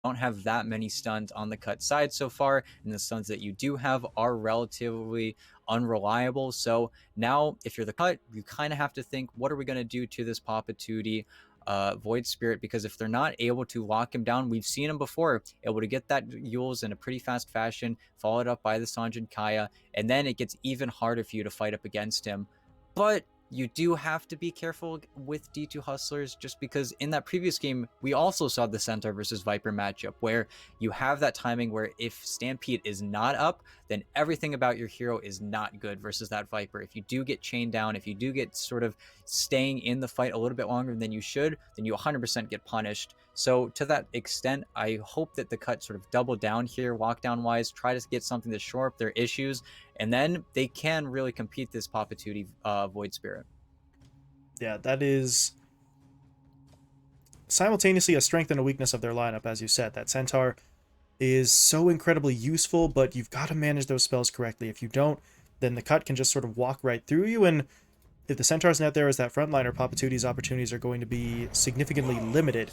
don't have that many stuns on the cut side so far, and the stuns that you do have are relatively unreliable. So now, if you're the cut, you kind of have to think, what are we going to do to this Papa Tootie Void Spirit? Because if they're not able to lock him down, we've seen him before, able to get that Yules in a pretty fast fashion, followed up by the Sanjin Kaya, and then it gets even harder for you to fight up against him. But you do have to be careful with D2 Hustlers, just because in that previous game, we also saw the Centaur versus Viper matchup where you have that timing where if Stampede is not up, then everything about your hero is not good versus that Viper. If you do get chained down, if you do get sort of staying in the fight a little bit longer than you should, then you 100% get punished. So to that extent, I hope that the cut sort of double down here, lockdown wise, try to get something to shore up their issues, and then they can really compete this Papa Tootie Void Spirit. Yeah, that is simultaneously a strength and a weakness of their lineup, as you said. That Centaur is so incredibly useful, but you've got to manage those spells correctly. If you don't, then the cut can just sort of walk right through you, and if the Centaur's not there as that frontliner, Papa Tootie's opportunities are going to be significantly limited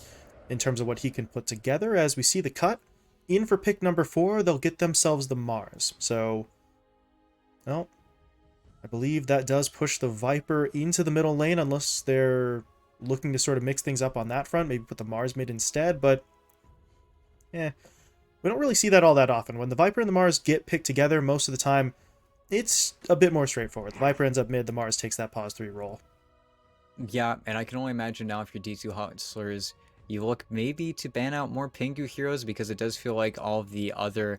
in terms of what he can put together. As we see the cut in for pick number 4, they'll get themselves the Mars. So, well, I believe that does push the Viper into the middle lane, unless they're looking to sort of mix things up on that front, maybe put the Mars mid instead, but yeah, we don't really see that all that often. When the Viper and the Mars get picked together, most of the time, it's a bit more straightforward. The Viper ends up mid, the Mars takes that pause 3 roll. Yeah, and I can only imagine now if you're D2 Hustlers, you look maybe to ban out more Pingu heroes, because it does feel like all of the other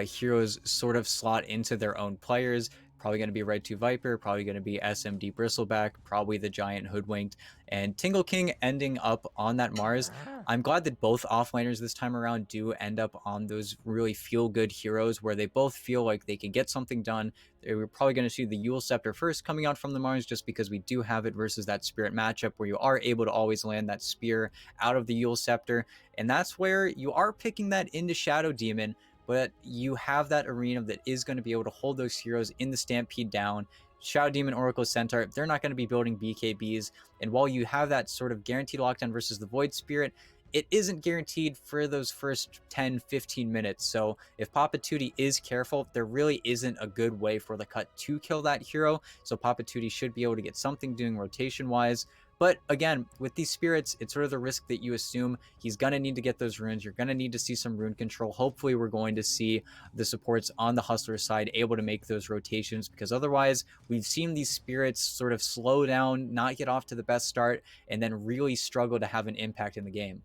heroes sort of slot into their own players. Probably going to be Red 2 Viper, probably going to be SMD Bristleback, probably the Giant Hoodwinked, and Tingle King ending up on that Mars. I'm glad that both offlaners this time around do end up on those really feel-good heroes where they both feel like they can get something done. We're probably going to see the Yule Scepter first coming out from the Mars, just because we do have it versus that Spirit matchup where you are able to always land that spear out of the Yule Scepter. And that's where you are picking that into Shadow Demon, but you have that arena that is going to be able to hold those heroes in the Stampede down. Shadow Demon, Oracle Centaur, they're not going to be building BKBs. And while you have that sort of guaranteed lockdown versus the Void Spirit, it isn't guaranteed for those first 10-15 minutes. So if Papa Tootie is careful, there really isn't a good way for the cut to kill that hero. So Papa Tootie should be able to get something doing rotation wise. But again, with these spirits, it's sort of the risk that you assume. He's going to need to get those runes. You're going to need to see some rune control. Hopefully, we're going to see the supports on the Hustler side able to make those rotations, because otherwise, we've seen these spirits sort of slow down, not get off to the best start, and then really struggle to have an impact in the game.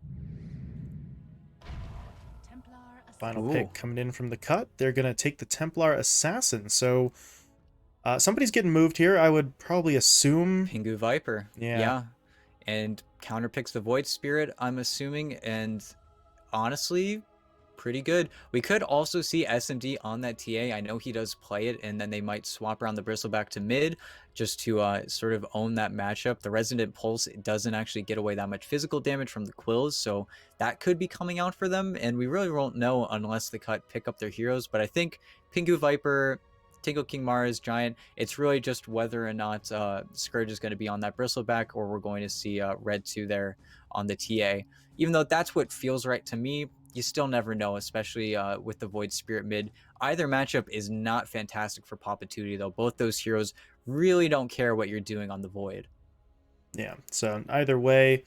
Final Ooh. pick coming in from the cut. They're going to take the Templar Assassin. So somebody's getting moved here. I would probably assume. Pingu Viper. Yeah. Yeah. And counterpicks the Void Spirit, I'm assuming. And honestly, pretty good. We could also see SMD on that TA. I know he does play it, and then they might swap around the Bristleback to mid just to sort of own that matchup. The Resonant Pulse doesn't actually get away that much physical damage from the Quills, so that could be coming out for them, and we really won't know unless the cut pick up their heroes. But I think Pingu Viper, Tingle King Mars, Giant, it's really just whether or not Scourge is going to be on that Bristleback, or we're going to see Red 2 there on the TA. Even though that's what feels right to me, you still never know, especially with the Void Spirit mid. Either matchup is not fantastic for Papa Tootie, though. Both those heroes really don't care what you're doing on the Void. Yeah. So either way,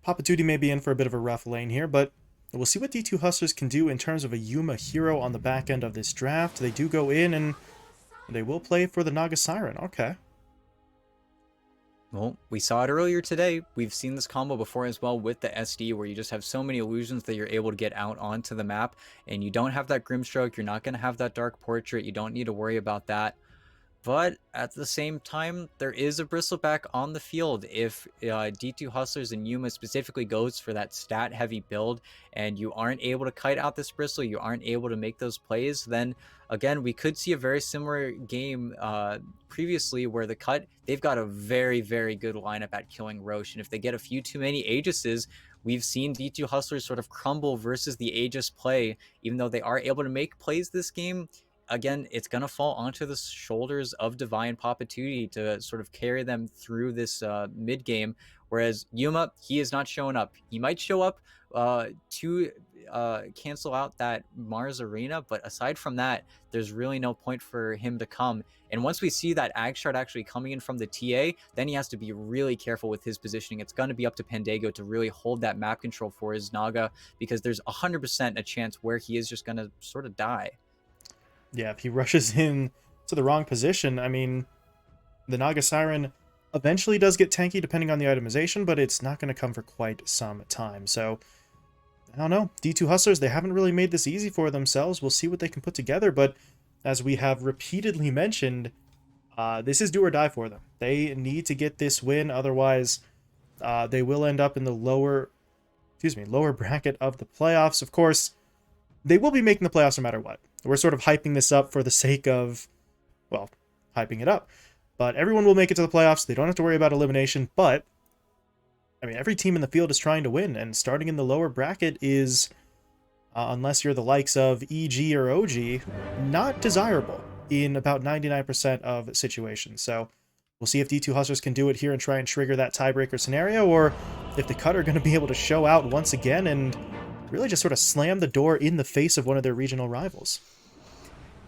Papa Tootie may be in for a bit of a rough lane here, but we'll see what D2 Hustlers can do in terms of a Yuma hero on the back end of this draft. They do go in and they will play for the Naga Siren. Okay. Well, we saw it earlier today. We've seen this combo before as well with the SD, where you just have so many illusions that you're able to get out onto the map, and you don't have that Grimstroke, you're not going to have that Dark Portrait, you don't need to worry about that. But at the same time, there is a Bristleback on the field. If D2 Hustlers and Yuma specifically goes for that stat-heavy build, and you aren't able to kite out this Bristle, you aren't able to make those plays, then again, we could see a very similar game previously where the cut, they've got a very, very good lineup at killing Roche. And if they get a few too many Aegises, we've seen D2 Hustlers sort of crumble versus the Aegis play, even though they are able to make plays this game. Again, it's going to fall onto the shoulders of Divine Papa Tootie to sort of carry them through this mid game. Whereas Yuma, he is not showing up. He might show up to cancel out that Mars arena, but aside from that, there's really no point for him to come. And once we see that Ag Shard actually coming in from the TA, then he has to be really careful with his positioning. It's going to be up to Pandago to really hold that map control for his Naga, because there's 100% a chance where he is just going to sort of die. Yeah, if he rushes in to the wrong position, I mean, the Naga Siren eventually does get tanky depending on the itemization, but it's not going to come for quite some time. So, I don't know. D2 Hustlers, they haven't really made this easy for themselves. We'll see what they can put together, but as we have repeatedly mentioned, this is do or die for them. They need to get this win, otherwise they will end up in the lower bracket of the playoffs. Of course, they will be making the playoffs no matter what. We're sort of hyping this up for the sake of, well, hyping it up. But everyone will make it to the playoffs. They don't have to worry about elimination. But, I mean, every team in the field is trying to win. And starting in the lower bracket is, unless you're the likes of EG or OG, not desirable in about 99% of situations. So we'll see if D2 Hustlers can do it here and try and trigger that tiebreaker scenario, or if the Cut are going to be able to show out once again and really just sort of slam the door in the face of one of their regional rivals.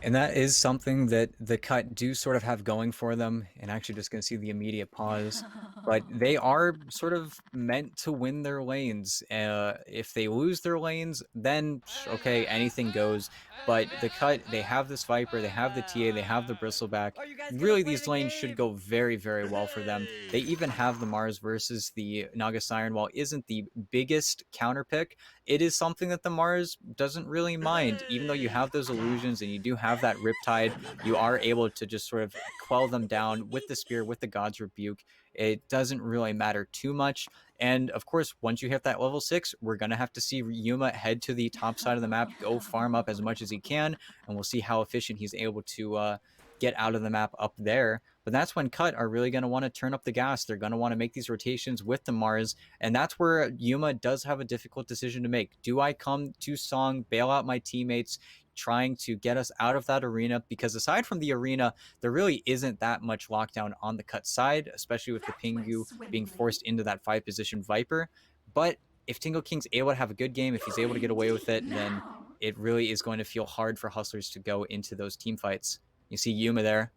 And that is something that the Cut do sort of have going for them. And actually just going to see the immediate pause. But they are sort of meant to win their lanes. If they lose their lanes, then okay, anything goes. But the Cut, they have this Viper, they have the TA, they have the Bristleback. Really, these lanes should go very, very well for them. They even have the Mars versus the Naga Siren. While isn't the biggest counter pick, it is something that the Mars doesn't really mind. Even though you have those illusions and you do have that Riptide, you are able to just sort of quell them down with the Spear, with the God's Rebuke. It doesn't really matter too much. And of course, once you hit that level 6, we're going to have to see Yuma head to the top side of the map, go farm up as much as he can, and we'll see how efficient he's able to get out of the map up there. But that's when Cut are really going to want to turn up the gas. They're going to want to make these rotations with the Mars, and that's where Yuma does have a difficult decision to make. Do I come to Song, bail out my teammates, trying to get us out of that arena? Because aside from the arena, there really isn't that much lockdown on the Cut side, especially with the Pingu being forced into that 5-position Viper. But if Tingle King's able to have a good game, if he's able to get away with it, then it really is going to feel hard for Hustlers to go into those team fights. You see Yuma there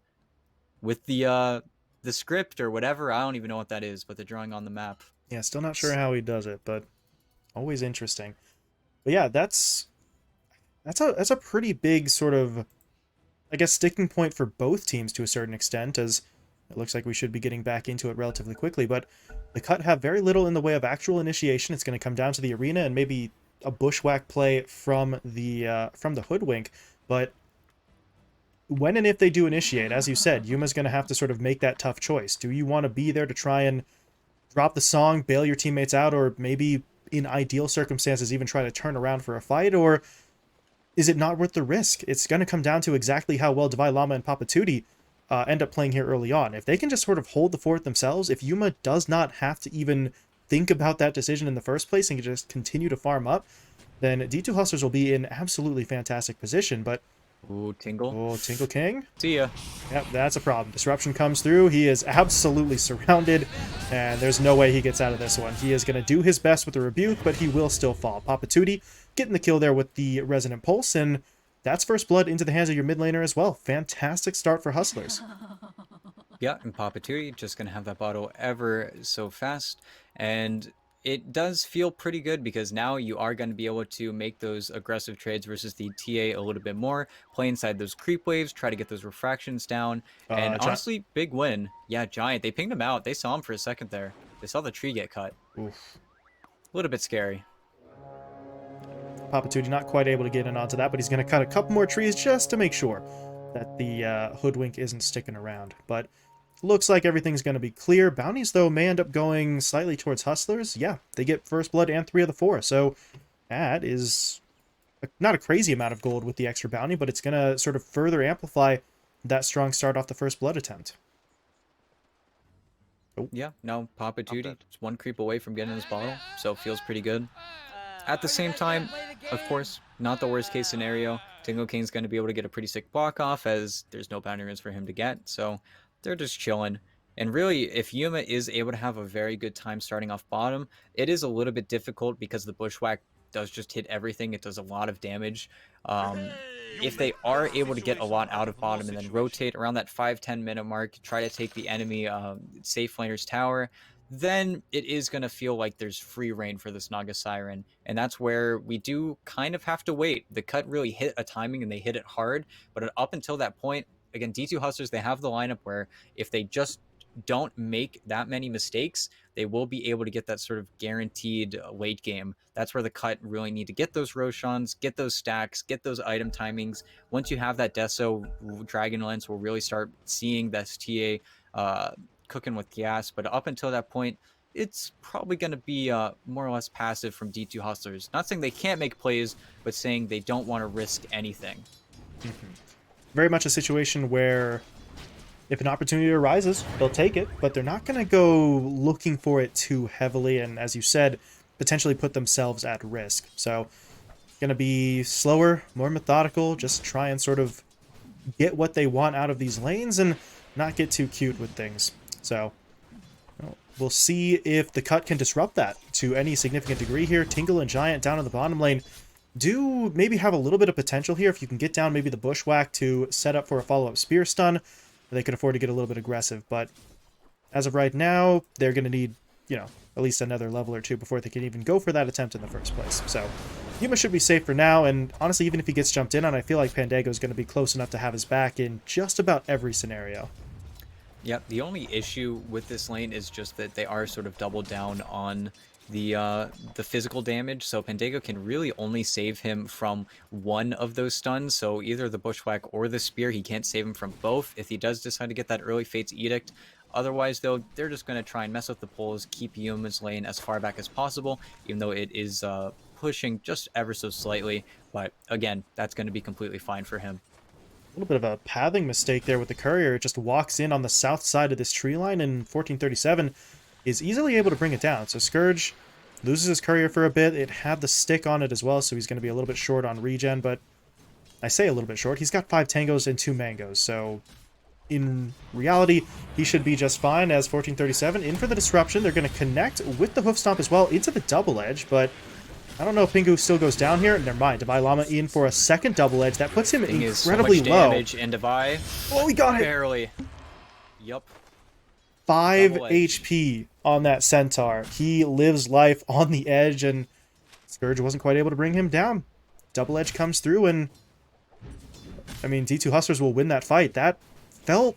with the script or whatever. I don't even know what that is, but the drawing on the map. Yeah, still not sure how he does it, but always interesting. But yeah, that's a pretty big sort of, I guess, sticking point for both teams to a certain extent, as it looks like we should be getting back into it relatively quickly. But the Cut have very little in the way of actual initiation. It's going to come down to the arena and maybe a bushwhack play from the Hoodwink. But when and if they do initiate, as you said, Yuma's going to have to sort of make that tough choice. Do you want to be there to try and drop the song, bail your teammates out, or maybe in ideal circumstances even try to turn around for a fight, or is it not worth the risk? It's going to come down to exactly how well Divine Llama and Papa Tootie end up playing here early on. If they can just sort of hold the fort themselves, if Yuma does not have to even think about that decision in the first place and can just continue to farm up, then D2 Hustlers will be in absolutely fantastic position. But Ooh, Tingle. oh, Tingle King. See ya. Yep, that's a problem. Disruption comes through. He is absolutely surrounded, and there's no way he gets out of this one. He is going to do his best with the Rebuke, but he will still fall. Papa Tootie getting the kill there with the Resonant Pulse, and that's first blood into the hands of your mid laner as well. Fantastic start for Hustlers. Yeah, and Papa Tui just going to have that bottle ever so fast. And it does feel pretty good because now you are going to be able to make those aggressive trades versus the TA a little bit more, play inside those creep waves, try to get those refractions down, and honestly, big win. Yeah, Giant, they pinged him out. They saw him for a second there. They saw the tree get cut. Oof. A little bit scary. Papa Tootie not quite able to get in onto that, but he's going to cut a couple more trees just to make sure that the Hoodwink isn't sticking around. But looks like everything's going to be clear. Bounties, though, may end up going slightly towards Hustlers. Yeah, they get first blood and 3 of the 4. So that is not a crazy amount of gold with the extra bounty, but it's going to sort of further amplify that strong start off the first blood attempt. Oh. Yeah, no, Papa Tootie, it's one creep away from getting his bottle, so it feels pretty good. At the same time, of course, not the worst case scenario. Tingle King's going to be able to get a pretty sick block off as there's no bounty runes for him to get, so they're just chilling. And really, if Yuma is able to have a very good time starting off bottom, it is a little bit difficult because the Bushwhack does just hit everything. It does a lot of damage. If they are able to get a lot out of bottom and then rotate around that 5-10 minute mark, try to take the enemy safe laner's tower, then it is going to feel like there's free reign for this Naga Siren. And that's where we do kind of have to wait. The cut really hit a timing and they hit it hard. But up until that point, again, D2 Hustlers, they have the lineup where if they just don't make that many mistakes, they will be able to get that sort of guaranteed late game. That's where the cut really need to get those Roshans, get those stacks, get those item timings. Once you have that Deso, Dragonlance will really start seeing this TA cooking with gas. But up until that point, it's probably going to be more or less passive from D2 Hustlers. Not saying they can't make plays, but saying they don't want to risk anything. Very much a situation where if an opportunity arises, they'll take it, but they're not going to go looking for it too heavily, and as you said, potentially put themselves at risk. So, going to be slower, more methodical, just try and sort of get what they want out of these lanes and not get too cute with things. So, we'll see if the cut can disrupt that to any significant degree here. Tingle and Giant down in the bottom lane do maybe have a little bit of potential here. If you can get down maybe the Bushwhack to set up for a follow-up Spear Stun, they could afford to get a little bit aggressive. But as of right now, they're going to need, at least another level or two before they can even go for that attempt in the first place. So Yuma should be safe for now, and honestly, even if he gets jumped in on, I feel like Pandago is going to be close enough to have his back in just about every scenario. Yeah, the only issue with this lane is just that they are sort of doubled down on the physical damage, so Pandago can really only save him from one of those stuns, so either the Bushwhack or the Spear. He can't save him from both if he does decide to get that early Fate's Edict. Otherwise, though, they're just going to try and mess with the pulls, keep Yuma's lane as far back as possible, even though it is pushing just ever so slightly, but again, that's going to be completely fine for him. A little bit of a pathing mistake there with the courier. It just walks in on the south side of this tree line, and 1437 is easily able to bring it down. So Scourge loses his courier for a bit. It had the stick on it as well, so he's going to be a little bit short on regen, but I say a little bit short. He's got 5 tangos and 2 mangoes, so in reality, he should be just fine as 1437 in for the disruption. They're going to connect with the hoof stomp as well into the double edge, but I don't know if Pingu still goes down here. Never mind. Devi Llama in for a second double edge. That puts him incredibly so much low. Damage, and Devi, oh, he got it! Barely. Yup. 5 HP on that Centaur. He lives life on the edge, and Scourge wasn't quite able to bring him down. Double edge comes through, and I mean, D2 Hustlers will win that fight. That felt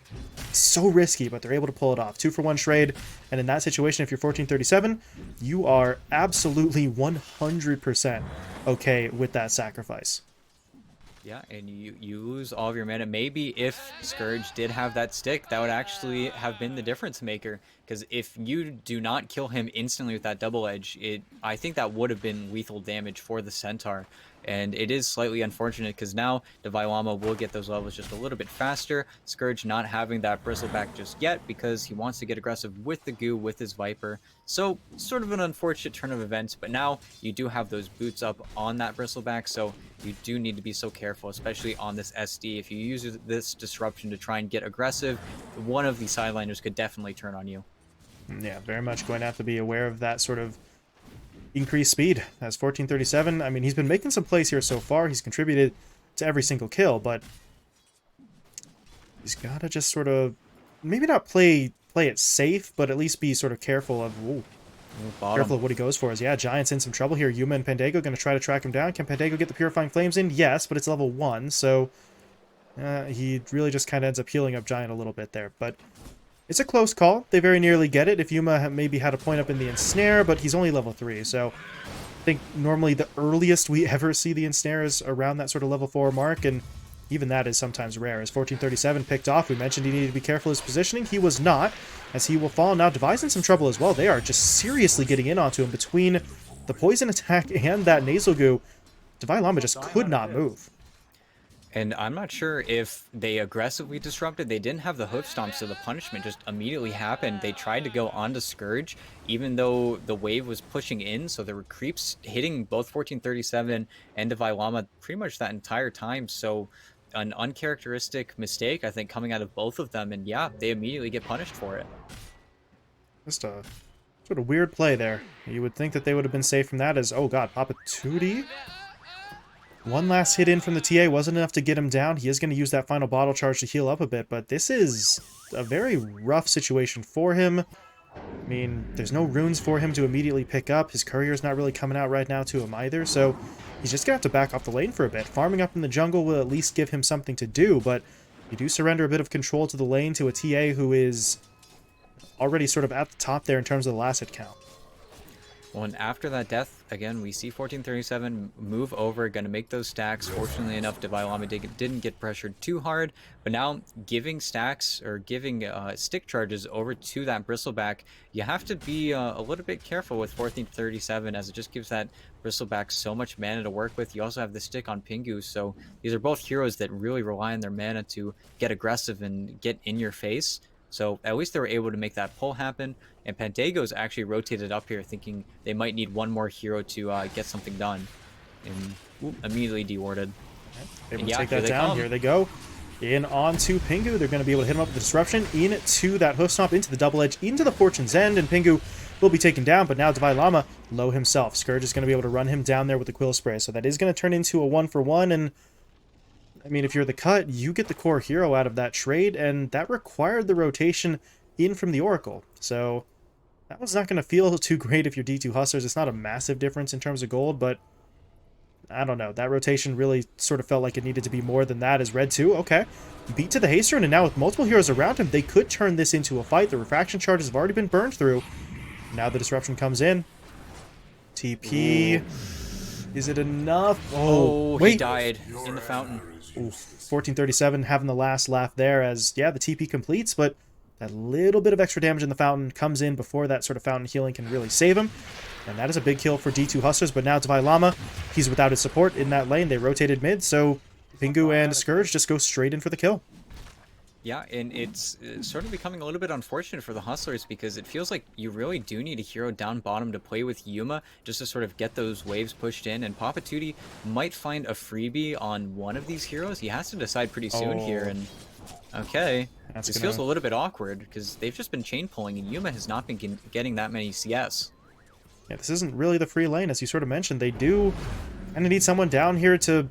so risky, but they're able to pull it off. 2-for-1 trade, and in that situation, if you're 1437, you are absolutely 100% okay with that sacrifice. Yeah, and you lose all of your mana. Maybe if Scourge did have that stick, that would actually have been the difference maker. Because if you do not kill him instantly with that double edge, I think that would have been lethal damage for the Centaur. And it is slightly unfortunate because now Devi Llama will get those levels just a little bit faster. Scourge not having that Bristleback just yet because he wants to get aggressive with the Goo, with his Viper. So sort of an unfortunate turn of events, but now you do have those boots up on that Bristleback, so you do need to be so careful, especially on this SD. If you use this disruption to try and get aggressive, one of the sideliners could definitely turn on you. Yeah, very much going to have to be aware of that sort of increased speed. As 1437, I mean, he's been making some plays here so far. He's contributed to every single kill, but he's got to just sort of maybe not play it safe, but at least be sort of careful of careful of what he goes for. Yeah, Giant's in some trouble here. Yuma and Pandago going to try to track him down. Can Pandago get the Purifying Flames in? Yes, but it's level 1, so he really just kind of ends up healing up Giant a little bit there. But it's a close call. They very nearly get it. If Yuma maybe had a point up in the Ensnare, but he's only level 3, so I think normally the earliest we ever see the Ensnare is around that sort of level 4 mark, and even that is sometimes rare. As 1437 picked off, we mentioned he needed to be careful of his positioning. He was not, as he will fall. Now Devi's in some trouble as well. They are just seriously getting in onto him between the poison attack and that nasal goo. Devi Llama just could not move. And I'm not sure if they aggressively disrupted. They didn't have the hoof stomp, so the punishment just immediately happened. They tried to go onto Scourge, even though the wave was pushing in, so there were creeps hitting both 1437 and Devi Llama pretty much that entire time. So an uncharacteristic mistake, I think, coming out of both of them, and yeah, they immediately get punished for it. Just a Sort of weird play there. You would think that they would have been safe from that as, oh god, Papa Tootie? One last hit in from the TA wasn't enough to get him down. He is going to use that final bottle charge to heal up a bit, but this is a very rough situation for him. I mean, there's no runes for him to immediately pick up. His courier's not really coming out right now to him either, so he's just going to have to back off the lane for a bit. Farming up in the jungle will at least give him something to do, but you do surrender a bit of control to the lane to a TA who is already sort of at the top there in terms of the last hit count. Well, and after that death, again, we see 1437 move over, going to make those stacks. Fortunately enough, Devilami didn't get pressured too hard, but now giving stacks or giving stick charges over to that Bristleback, you have to be a little bit careful with 1437 as it just gives that Bristleback so much mana to work with. You also have the stick on Pingu, so these are both heroes that really rely on their mana to get aggressive and get in your face. So at least they were able to make that pull happen. And Pandago's actually rotated up here thinking they might need one more hero to get something done. And immediately dewarded. Able to take that down. Here they go. In onto Pingu. They're going to be able to hit him up with the disruption. Into that hoof stomp, into the double edge, into the Fortune's End. And Pingu will be taken down. But now Divine Llama, low himself. Scourge is going to be able to run him down there with the Quill Spray. So that is going to turn into a 1-for-1. And I mean, if you're the cut, you get the core hero out of that trade, and that required the rotation in from the Oracle. So that was not going to feel too great if you're D2 Hustlers. It's not a massive difference in terms of gold, but I don't know. That rotation really sort of felt like it needed to be more than that as Red 2. Okay. Beat to the haste rune, and now with multiple heroes around him, they could turn this into a fight. The refraction charges have already been burned through. Now the disruption comes in. TP. Ooh. Is it enough? Oh, wait. He died in the fountain. Ooh, 1437 having the last laugh there as, yeah, the TP completes, but that little bit of extra damage in the fountain comes in before that sort of fountain healing can really save him. And that is a big kill for D2 Hustlers, but now Divine Llama, he's without his support in that lane. They rotated mid, so Pingu and Scourge just go straight in for the kill. Yeah, and it's sort of becoming a little bit unfortunate for the Hustlers because it feels like you really do need a hero down bottom to play with Yuma just to sort of get those waves pushed in, and Papa Tootie might find a freebie on one of these heroes. He has to decide pretty soon here, and okay. This feels a little bit awkward because they've just been chain pulling and Yuma has not been getting that many CS. Yeah, this isn't really the free lane, as you sort of mentioned. They do kind of need someone down here to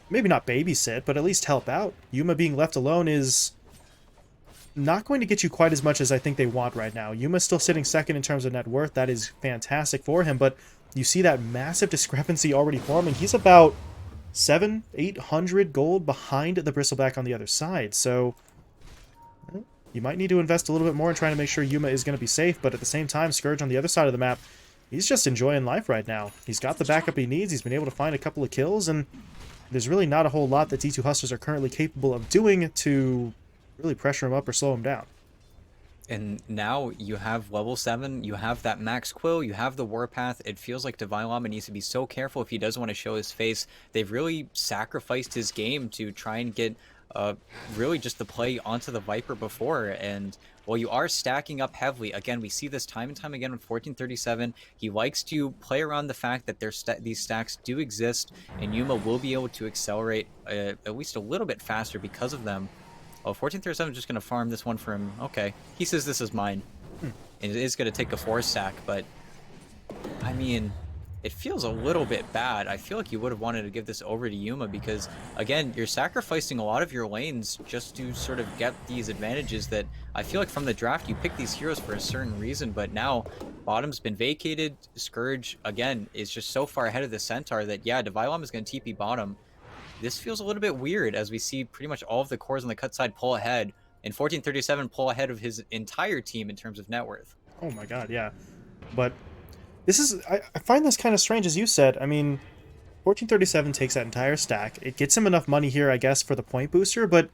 maybe not babysit, but at least help out. Yuma being left alone is not going to get you quite as much as I think they want right now. Yuma's still sitting second in terms of net worth. That is fantastic for him, but you see that massive discrepancy already forming. He's about 700-800 gold behind the Bristleback on the other side, so you might need to invest a little bit more in trying to make sure Yuma is going to be safe, but at the same time, Scourge on the other side of the map, he's just enjoying life right now. He's got the backup he needs, he's been able to find a couple of kills, and there's really not a whole lot that D2 Hustlers are currently capable of doing to really pressure him up or slow him down. And now you have level 7, you have that max quill, you have the warpath. It feels like Divine Llama needs to be so careful if he doesn't want to show his face. They've really sacrificed his game to try and get really just the play onto the Viper before. And while you are stacking up heavily, again, we see this time and time again with 1437. He likes to play around the fact that these stacks do exist, and Yuma will be able to accelerate at least a little bit faster because of them. Oh, 1437 is just going to farm this one for him. Okay. He says this is mine. And it is going to take a 4 stack, but I mean, it feels a little bit bad. I feel like you would have wanted to give this over to Yuma because, again, you're sacrificing a lot of your lanes just to sort of get these advantages that I feel like from the draft you pick these heroes for a certain reason, but now bottom's been vacated. Scourge, again, is just so far ahead of the Centaur that, yeah, Devilom is going to TP bottom. This feels a little bit weird as we see pretty much all of the cores on the cut side pull ahead, and 1437 pull ahead of his entire team in terms of net worth. Oh my god, yeah. But this is, I find this kind of strange, as you said. I mean, 1437 takes that entire stack. It gets him enough money here, I guess, for the point booster, but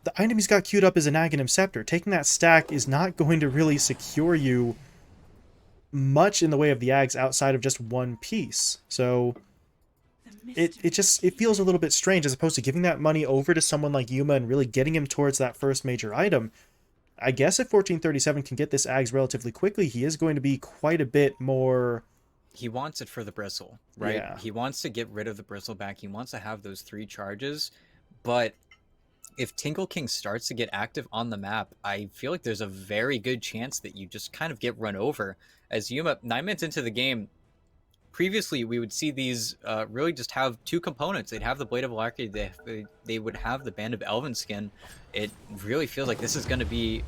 the item he's got queued up is an Aghanim Scepter. Taking that stack is not going to really secure you much in the way of the Ags outside of just one piece. So it feels a little bit strange as opposed to giving that money over to someone like Yuma and really getting him towards that first major item. I guess if 1437 can get this Ags relatively quickly, he is going to be quite a bit more... He wants it for the bristle, right? Yeah. He wants to get rid of the bristle back. He wants to have those 3 charges, but if Tingle King starts to get active on the map, I feel like there's a very good chance that you just kind of get run over. As Yuma, 9 minutes into the game, previously we would see these really just have two components. They'd have the Blade of Alacrity, they would have the Band of Elven Skin. It really feels like this is going to be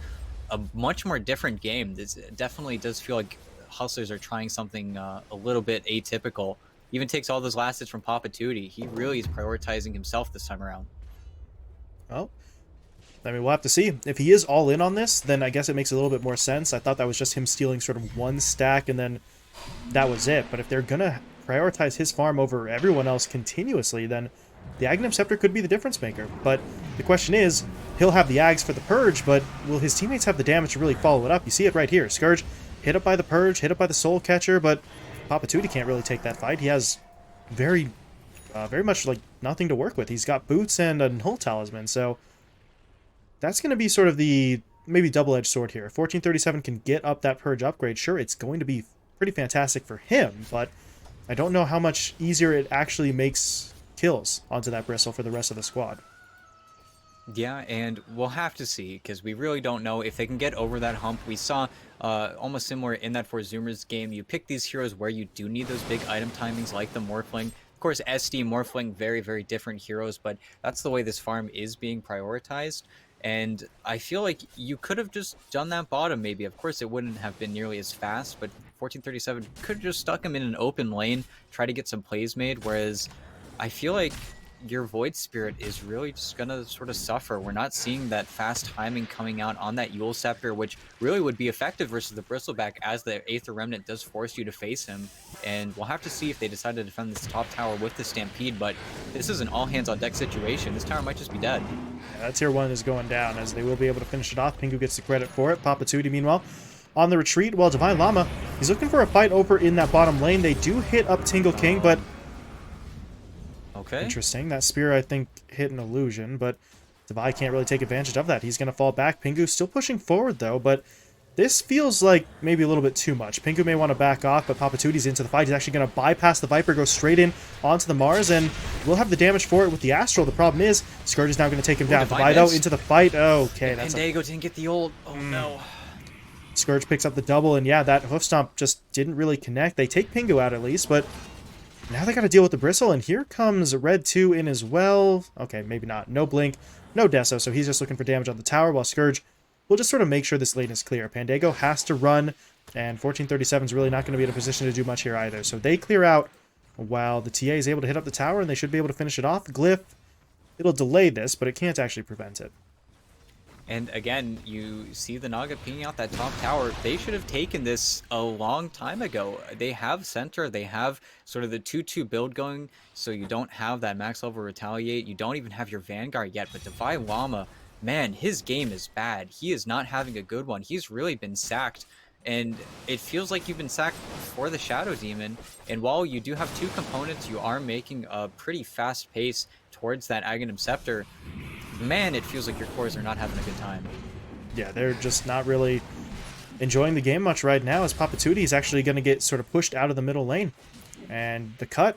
a much more different game. This definitely does feel like Hustlers are trying something a little bit atypical. Even takes all those last hits from Papa Tootie. He really is prioritizing himself this time around. Well, I mean, we'll have to see. If he is all in on this, then I guess it makes a little bit more sense. I thought that was just him stealing sort of one stack and then that was it. But if they're going to prioritize his farm over everyone else continuously, then the Aghanim Scepter could be the difference maker. But the question is, he'll have the Ags for the Purge, but will his teammates have the damage to really follow it up? You see it right here. Scourge hit up by the Purge, hit up by the Soul Catcher, but Papa Tootie can't really take that fight. He has very much like nothing to work with. He's got boots and a Null Talisman, so that's going to be sort of the maybe double-edged sword here. 1437 can get up that Purge upgrade. Sure, it's going to be pretty fantastic for him, but I don't know how much easier it actually makes kills onto that Bristle for the rest of the squad. Yeah, and we'll have to see, because we really don't know if they can get over that hump. We saw almost similar in that For Zoomers game. You pick these heroes where you do need those big item timings, like the Morphling. Of course, SD, Morphling, very, very different heroes, but that's the way this farm is being prioritized. And I feel like you could have just done that bottom, maybe. Of course, it wouldn't have been nearly as fast, but 1437 could have just stuck him in an open lane, try to get some plays made, whereas I feel like your Void Spirit is really just gonna sort of suffer. We're not seeing that fast timing coming out on that Yule Scepter, which really would be effective versus the Bristleback, as the Aether Remnant does force you to face him. And we'll have to see if they decide to defend this top tower with the Stampede, but this is an all-hands-on-deck situation. This tower might just be dead. Yeah, that tier 1 is going down, as they will be able to finish it off. Pingu gets the credit for it. Papa Tootie, meanwhile, on the retreat, while Divine Llama, he's looking for a fight over in that bottom lane. They do hit up Tingle King, but okay. Interesting. That spear, I think, hit an illusion, but Devi can't really take advantage of that. He's going to fall back. Pingu still pushing forward, though, but this feels like maybe a little bit too much. Pingu may want to back off, but Papa Tootie's into the fight. He's actually going to bypass the Viper, go straight in onto the Mars, and we'll have the damage for it with the Astral. The problem is, Scourge is now going to take him down. Devi, though, into the fight. Okay, that's Pandago didn't get the ult. Oh, no. Scourge picks up the double, and yeah, that Hoof Stomp just didn't really connect. They take Pingu out at least, but now they got to deal with the Bristle, and here comes Red 2 in as well. Okay, maybe not. No Blink, no Deso, so he's just looking for damage on the tower, while Scourge will just sort of make sure this lane is clear. Pandago has to run, and 1437 is really not going to be in a position to do much here either. So they clear out while the TA is able to hit up the tower, and they should be able to finish it off. Glyph, it'll delay this, but it can't actually prevent it. And again, you see the Naga pinging out that top tower. They should have taken this a long time ago. They have center, they have sort of the 2-2 build going, so you don't have that max level retaliate. You don't even have your Vanguard yet, but Divine Llama, man, his game is bad. He is not having a good one. He's really been sacked, and it feels like you've been sacked for the Shadow Demon. And while you do have two components, you are making a pretty fast pace towards that Aghanim Scepter. Man, it feels like your cores are not having a good time. Yeah, they're just not really enjoying the game much right now, as Papa Tootie is actually going to get sort of pushed out of the middle lane. And the cut,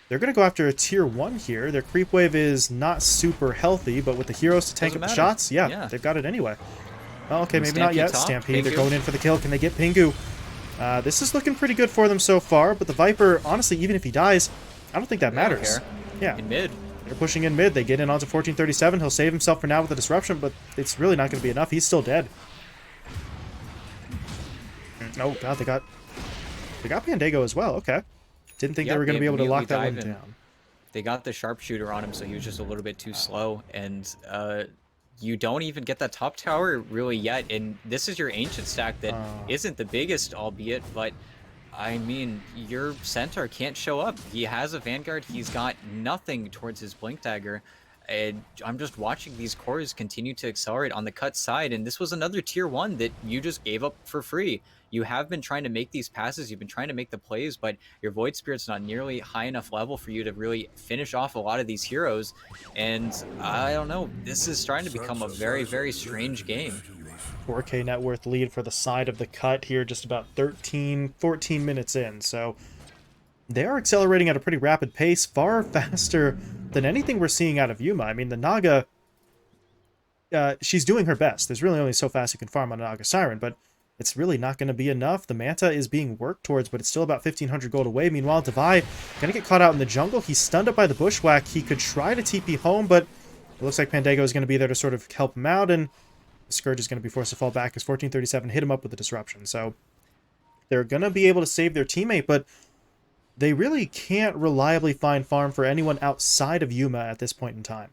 they're going to go after a tier 1 here. Their creep wave is not super healthy, but with the heroes to tank up the shots, yeah, they've got it anyway. Well, okay, maybe not yet. Top, Stampede, they're going in for the kill. Can they get Pingu? This is looking pretty good for them so far, but the Viper, honestly, even if he dies, I don't think that matters. Yeah. In mid. They're pushing in mid. They get in onto 1437. He'll save himself for now with the disruption, but it's really not going to be enough. He's still dead. Oh, God, they got Pandago as well. Okay. Didn't think they were going to be able to lock that one down. They got the sharpshooter on him, so he was just a little bit too slow, and you don't even get that top tower really yet, and this is your ancient stack that isn't the biggest, albeit, but I mean, your centaur can't show up. He has a Vanguard. He's got nothing towards his Blink Dagger. And I'm just watching these cores continue to accelerate on the cut side. And this was another tier 1 that you just gave up for free. You have been trying to make these passes. You've been trying to make the plays, but your Void Spirit's not nearly high enough level for you to really finish off a lot of these heroes. And I don't know. This is starting to become a very, very strange game. 4K net worth lead for the side of the cut here, just about 13, 14 minutes in. So they are accelerating at a pretty rapid pace, far faster than anything we're seeing out of Yuma. I mean, the Naga, she's doing her best. There's really only so fast you can farm on an August Siren, but it's really not going to be enough. The Manta is being worked towards, but it's still about 1,500 gold away. Meanwhile, Devi going to get caught out in the jungle. He's stunned up by the bushwhack. He could try to TP home, but it looks like Pandago is going to be there to sort of help him out, and the Scourge is going to be forced to fall back as 1437 hit him up with the disruption. So they're going to be able to save their teammate, but they really can't reliably find farm for anyone outside of Yuma at this point in time.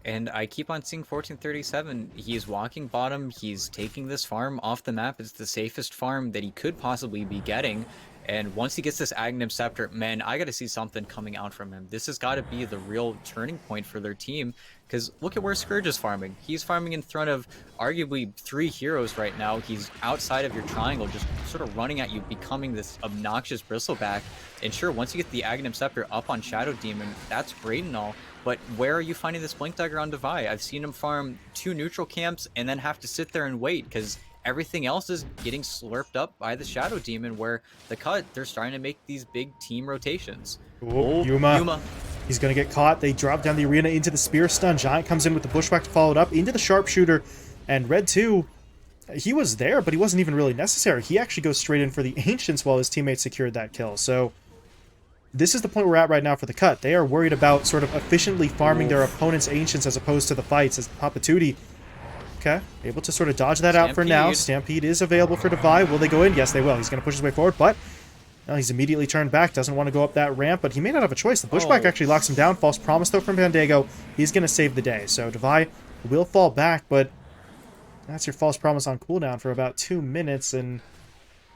And I keep on seeing 1437. He's walking bottom. He's taking this farm off the map. It's the safest farm that he could possibly be getting. And once he gets this Aghanim Scepter, man, I got to see something coming out from him. This has got to be the real turning point for their team. Because look at where Scourge is farming. He's farming in front of arguably 3 heroes right now. He's outside of your triangle, just sort of running at you, becoming this obnoxious bristleback. And sure, once you get the Aghanim Scepter up on Shadow Demon, that's great and all. But where are you finding this Blink Dagger on Devi? I've seen him farm 2 neutral camps and then have to sit there and wait because everything else is getting slurped up by the Shadow Demon, where the cut, they're starting to make these big team rotations. Oh, Yuma. He's going to get caught. They drop down the arena into the Spear Stun. Giant comes in with the Bushwhack to follow it up into the Sharpshooter. And Red 2, he was there, but he wasn't even really necessary. He actually goes straight in for the Ancients while his teammate secured that kill. So this is the point we're at right now for the cut. They are worried about sort of efficiently farming their opponent's Ancients as opposed to the fights, as Papatuti, okay, able to sort of dodge that out for now. Stampede is available for Devi. Will they go in? Yes, they will. He's going to push his way forward, but well, he's immediately turned back. Doesn't want to go up that ramp, but he may not have a choice. The Bushwhack actually locks him down. False promise, though, from Pandago. He's going to save the day. So Devi will fall back, but that's your false promise on cooldown for about 2 minutes, and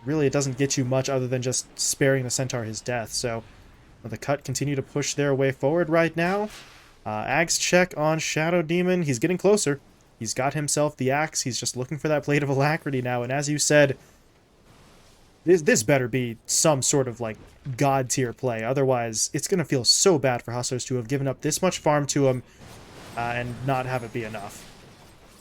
really it doesn't get you much other than just sparing the Centaur his death. So the cut continue to push their way forward right now. Axe check on Shadow Demon. He's getting closer. He's got himself the axe. He's just looking for that Blade of Alacrity now. And as you said, this better be some sort of, like, god-tier play. Otherwise, it's going to feel so bad for Hustlers to have given up this much farm to him and not have it be enough.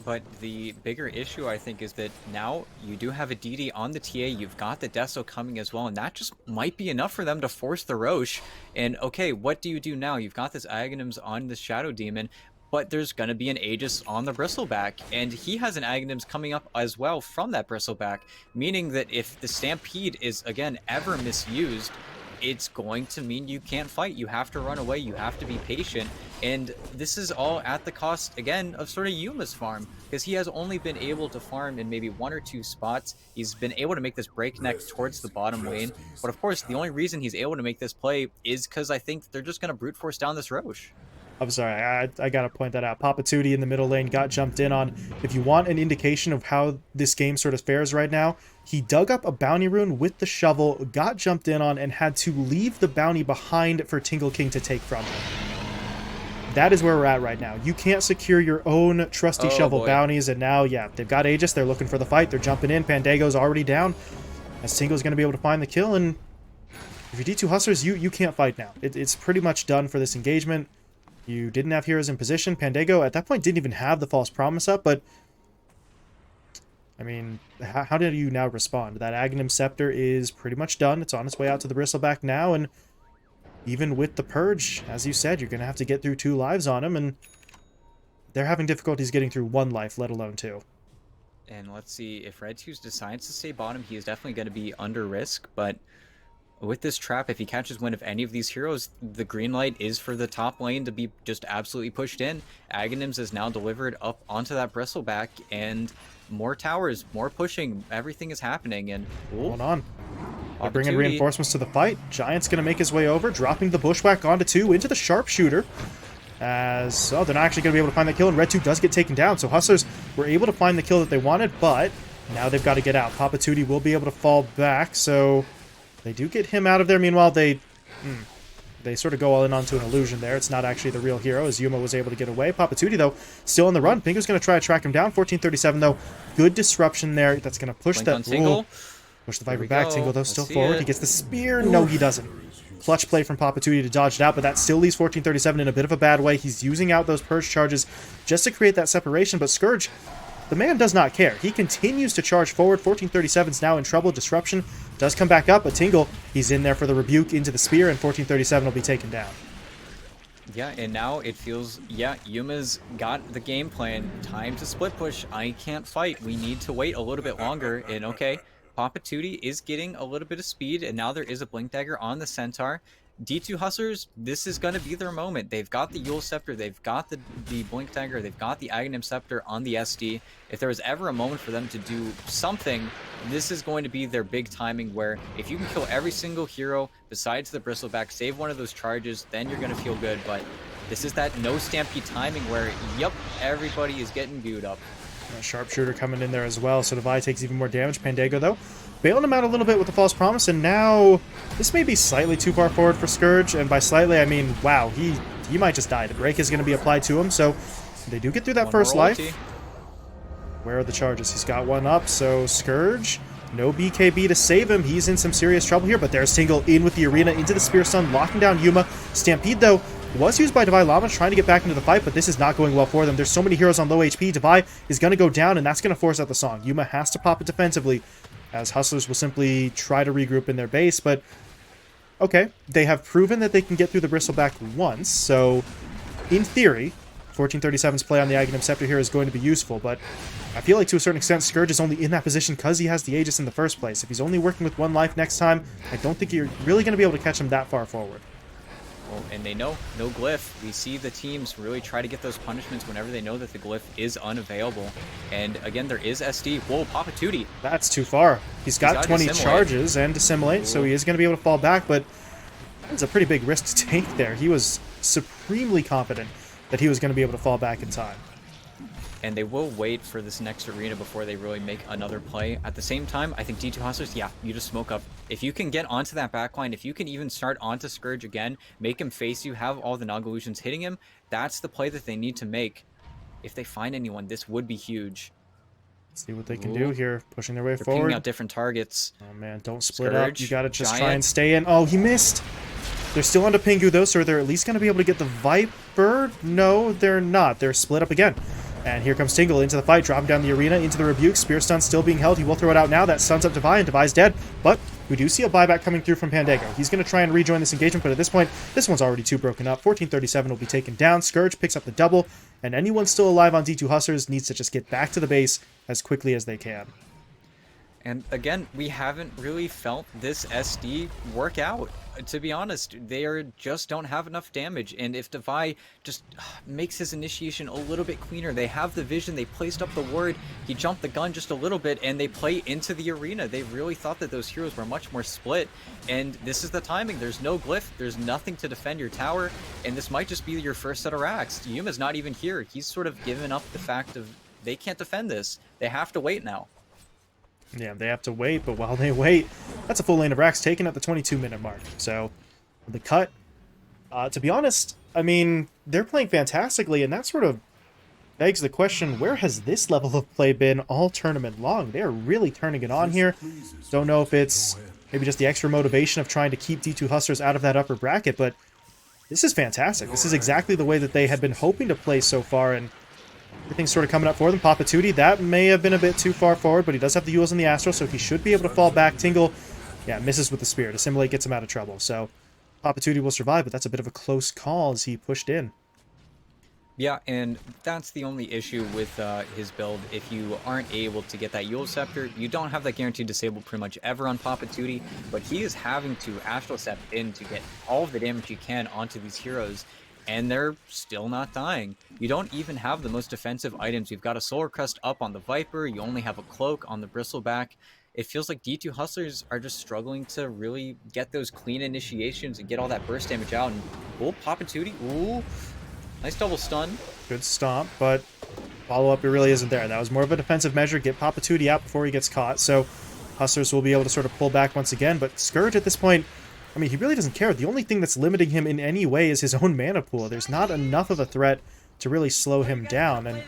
But the bigger issue, I think, is that now you do have a DD on the TA, you've got the Deso coming as well, and that just might be enough for them to force the Roche. And, okay, what do you do now? You've got this Aghanims on the Shadow Demon, but there's going to be an Aegis on the Bristleback, and he has an Aghanims coming up as well from that Bristleback, meaning that if the Stampede is, again, ever misused, it's going to mean you can't fight. You have to run away. You have to be patient. And this is all at the cost, again, of sort of Yuma's farm, because he has only been able to farm in maybe 1 or 2 spots. He's been able to make this breakneck towards the bottom lane. But of course, the only reason he's able to make this play is because I think they're just going to brute force down this Roche. I'm sorry, I gotta point that out. Papatuti in the middle lane got jumped in on. If you want an indication of how this game sort of fares right now, he dug up a bounty rune with the shovel, got jumped in on, and had to leave the bounty behind for Tingle King to take from him. That is where we're at right now. You can't secure your own trusty shovel bounties, and now, yeah, they've got Aegis, they're looking for the fight, they're jumping in, Pandago's already down, as Tingle's going to be able to find the kill, and if you're D2 Hustlers, you can't fight now. It's pretty much done for this engagement. You didn't have heroes in position. Pandago, at that point, didn't even have the false promise up, but I mean, how did you now respond? That Aghanim Scepter is pretty much done. It's on its way out to the Bristleback now, and even with the Purge, as you said, you're going to have to get through 2 lives on him, and they're having difficulties getting through 1 life, let alone 2. And let's see, if Red 2 decides to stay bottom, he is definitely going to be under risk, but with this trap, if he catches wind of any of these heroes, the green light is for the top lane to be just absolutely pushed in. Aghanims is now delivered up onto that Bristleback, and more towers, more pushing, everything is happening, and hold on. They're bringing reinforcements to the fight. Giant's going to make his way over, dropping the Bushwhack onto 2 into the Sharpshooter. As, oh, they're not actually going to be able to find the kill, and Red 2 does get taken down. So Hustlers were able to find the kill that they wanted, but now they've got to get out. Papatuti will be able to fall back, so they do get him out of there. Meanwhile, they sort of go all in onto an illusion there. It's not actually the real hero, as Yuma was able to get away. Papatuti, though, still on the run. Pingu's going to try to track him down. 1437, though. Good disruption there. That's going to push that. Push the Viper back. Tingle, though, still forward. He gets the spear. No, he doesn't. Clutch play from Papatuti to dodge it out, but that still leaves 1437 in a bit of a bad way. He's using out those Purge charges just to create that separation, but Scourge, the man does not care. He continues to charge forward. 1437's now in trouble. Disruption does come back up, but Tingle, he's in there for the rebuke into the spear, and 1437 will be taken down. Yeah, and now it feels, yeah, Yuma's got the game plan. Time to split push. I can't fight. We need to wait a little bit longer. And okay, Papa Tootie is getting a little bit of speed, and now there is a Blink Dagger on the Centaur. D2 Hustlers, this is going to be their moment. They've got the Yule Scepter, they've got the Blink Dagger, they've got the Aghanim Scepter on the SD. If there was ever a moment for them to do something, this is going to be their big timing where if you can kill every single hero besides the Bristleback, save one of those charges, then you're going to feel good. But this is that no Stampede timing where, yep, everybody is getting gooed up. A sharpshooter coming in there as well, so Devi takes even more damage. Pandago, though, bailing him out a little bit with the False Promise, and now this may be slightly too far forward for Scourge, and by slightly, I mean, wow, he might just die. The break is going to be applied to him, so they do get through that One first more life. ulti. Where are the charges? He's got one up, so Scourge, no BKB to save him. He's in some serious trouble here, but there's Tingle in with the arena, into the Spear Stun, locking down Yuma. Stampede, though, was used by Devi Lama trying to get back into the fight, but this is not going well for them. There's so many heroes on low HP. Devi is going to go down, and that's going to force out the song. Yuma has to pop it defensively, as Hustlers will simply try to regroup in their base, but okay, they have proven that they can get through the Bristleback once, so in theory, 1437's play on the Aghanim Scepter here is going to be useful, but I feel like to a certain extent Scourge is only in that position because he has the Aegis in the first place. If he's only working with one life next time, I don't think you're really going to be able to catch him that far forward. Well, and they know, no glyph. We see the teams really try to get those punishments whenever they know that the glyph is unavailable. And again, there is SD. Whoa, Papa Tootie. That's too far. He's got 20 Dissimilate. charges and Dissimilate, so he is going to be able to fall back, but it's a pretty big risk to take there. He was supremely confident that he was going to be able to fall back in time. And they will wait for this next arena before they really make another play. At the same time, I think D2 Hustlers, yeah, you just smoke up. If you can get onto that backline, if you can even start onto Scourge again, make him face you, have all the Nagalutions hitting him, that's the play that they need to make. If they find anyone, this would be huge. See what they can do here, pushing their way They're forward. picking out different targets. Oh man, don't split up. Scourge, You gotta just try Giant. and stay in. Oh, he missed. They're still onto Pingu though, so they're at least gonna be able to get the Viper. No, they're not. They're split up again. And here comes Tingle into the fight, dropping down the arena, into the Rebuke. Spear stun still being held. He will throw it out now. That stuns up Devi, and Devi's dead. But we do see a buyback coming through from Pandago. He's going to try and rejoin this engagement, but at this point, this one's already too broken up. 1437 will be taken down. Scourge picks up the double, and anyone still alive on D2 Hustlers needs to just get back to the base as quickly as they can. And again, we haven't really felt this SD work out. To be honest, they just don't have enough damage. And if Devi just makes his initiation a little bit cleaner, they have the vision, they placed up the ward, he jumped the gun just a little bit, and they play into the arena. They really thought that those heroes were much more split. And this is the timing. There's no glyph, there's nothing to defend your tower, and this might just be your first set of racks. Yuma's not even here. He's sort of given up the fact of they can't defend this. They have to wait now. Yeah, they have to wait, but while they wait, that's a full lane of racks taken at the 22-minute mark. So, the cut, to be honest, I mean, they're playing fantastically, and that sort of begs the question, where has this level of play been all tournament long? They're really turning it on here. Don't know if it's maybe just the extra motivation of trying to keep D2 Hustlers out of that upper bracket, but this is fantastic. This is exactly the way that they had been hoping to play so far, and everything's sort of coming up for them. Papa Tootie, that may have been a bit too far forward, but he does have the Yules in the Astro, so he should be able to fall back. Tingle, yeah, misses with the Spear. Dissimilate gets him out of trouble. So Papa Tootie will survive, but that's a bit of a close call as he pushed in. Yeah, and that's the only issue with his build. If you aren't able to get that Yule Scepter, you don't have that guaranteed disable pretty much ever on Papa Tootie, but he is having to Astral Step in to get all of the damage he can onto these heroes, and they're still not dying. You don't even have the most defensive items. You've got a Solar Crest up on the Viper, you only have a Cloak on the Bristleback. It feels like D2 Hustlers are just struggling to really get those clean initiations and get all that burst damage out. And, oh, Papa Tootie, ooh, nice double stun. Good stomp, but follow-up it really isn't there. That was more of a defensive measure, get Papa Tootie out before he gets caught, so Hustlers will be able to sort of pull back once again, but Scourge at this point, I mean, he really doesn't care. The only thing that's limiting him in any way is his own mana pool. There's not enough of a threat to really slow him down. And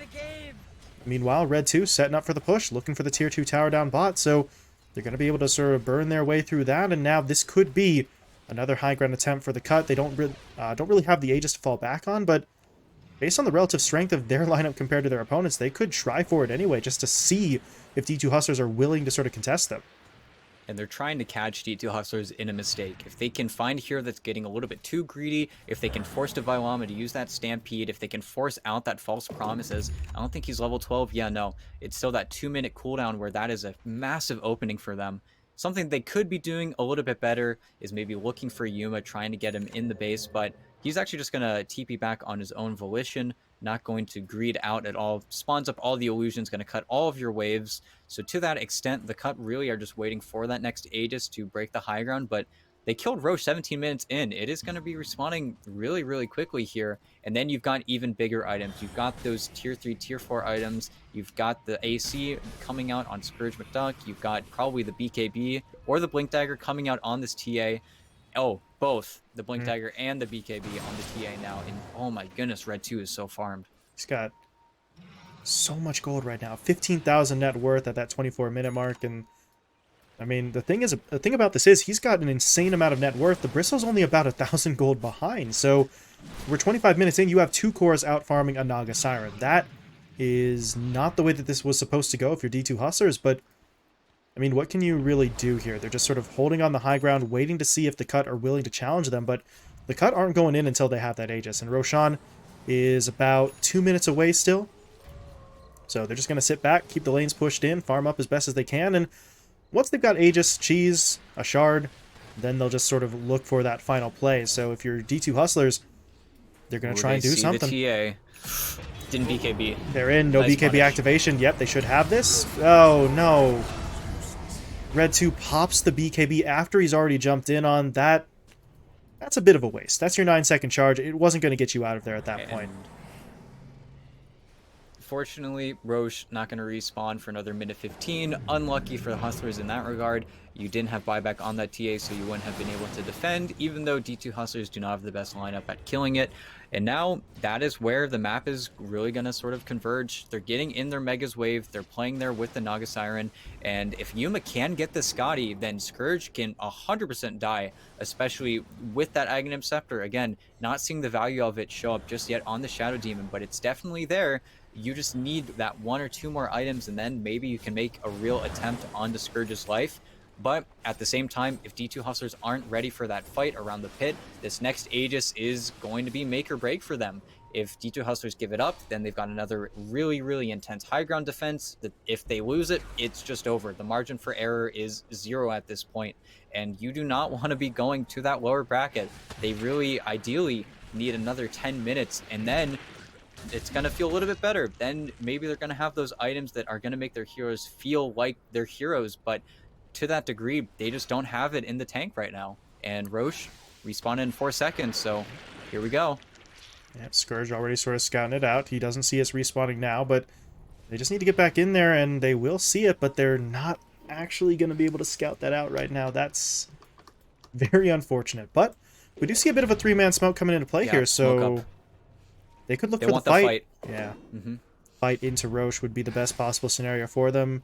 meanwhile, Red 2 setting up for the push, looking for the tier 2 tower down bot. So they're going to be able to sort of burn their way through that. And now this could be another high ground attempt for the cut. They don't really have the Aegis to fall back on, but based on the relative strength of their lineup compared to their opponents, they could try for it anyway, just to see if D2 Hustlers are willing to sort of contest them. and they're trying to catch D2 Hustlers in a mistake. If they can find a hero that's getting a little bit too greedy, if they can force Devilama to use that Stampede, if they can force out that False Promises, I don't think he's level 12. Yeah, no. It's still that 2-minute cooldown where that is a massive opening for them. Something they could be doing a little bit better is maybe looking for Yuma, trying to get him in the base, but he's actually just going to TP back on his own volition, not going to greed out at all, spawns up all the illusions, going to cut all of your waves. So to that extent, the cut really are just waiting for that next Aegis to break the high ground, but they killed Roche 17 minutes in. It is going to be respawning really, really quickly here. And then you've got even bigger items. You've got those tier 3, tier 4 items. You've got the AC coming out on Scourge McDuck. You've got probably the BKB or the Blink Dagger coming out on this TA. Oh, both the Blink Dagger and the BKB on the TA now. And oh my goodness, Red 2 is so farmed. He's got so much gold right now. 15,000 net worth at that 24-minute mark. And I mean, the thing about this is he's got an insane amount of net worth. The Bristle's only about 1,000 gold behind. So we're 25 minutes in. You have 2 cores out farming a Naga Siren. That is not the way that this was supposed to go if you're D2 Hustlers, but I mean, what can you really do here? They're just sort of holding on the high ground, waiting to see if the cut are willing to challenge them, but the cut aren't going in until they have that Aegis, and Roshan is about 2 minutes away still. So they're just going to sit back, keep the lanes pushed in, farm up as best as they can, and once they've got Aegis, Cheese, a Shard, then they'll just sort of look for that final play. So if you're D2 Hustlers, they're going to try and do something. The TA. Didn't BKB. They're in, no nice BKB punish. Activation. Yep, they should have this. Oh, no. Red 2 pops the BKB after he's already jumped in on that. That's a bit of a waste. That's your 9-second charge. It wasn't going to get you out of there at that point. Fortunately, Roche not going to respawn for another minute 15. Unlucky for the Hustlers in that regard. You didn't have buyback on that TA, so you wouldn't have been able to defend, even though D2 Hustlers do not have the best lineup at killing it. And now, that is where the map is really going to sort of converge. They're getting in their Megas wave, they're playing there with the Naga Siren, and if Yuma can get the Scotty, then Scourge can 100% die, especially with that Aghanim Scepter. Again, not seeing the value of it show up just yet on the Shadow Demon, but it's definitely there. You just need that 1 or 2 more items, and then maybe you can make a real attempt on the Scourge's life. But at the same time, if D2 Hustlers aren't ready for that fight around the pit, this next Aegis is going to be make or break for them. If D2 Hustlers give it up, then they've got another really, really intense high ground defense that if they lose it, it's just over. The margin for error is 0 at this point, and you do not want to be going to that lower bracket. They really, ideally, need another 10 minutes, and then it's going to feel a little bit better. Then maybe they're going to have those items that are going to make their heroes feel like they're heroes, but to that degree, they just don't have it in the tank right now. And Roche respawned in 4 seconds, so here we go. Yeah, Scourge already sort of scouting it out. He doesn't see us respawning now, but they just need to get back in there, and they will see it, but they're not actually going to be able to scout that out right now. That's very unfortunate. But we do see a bit of a 3-man smoke coming into play here, so they could look for the fight. Yeah. Fight into Roche would be the best possible scenario for them,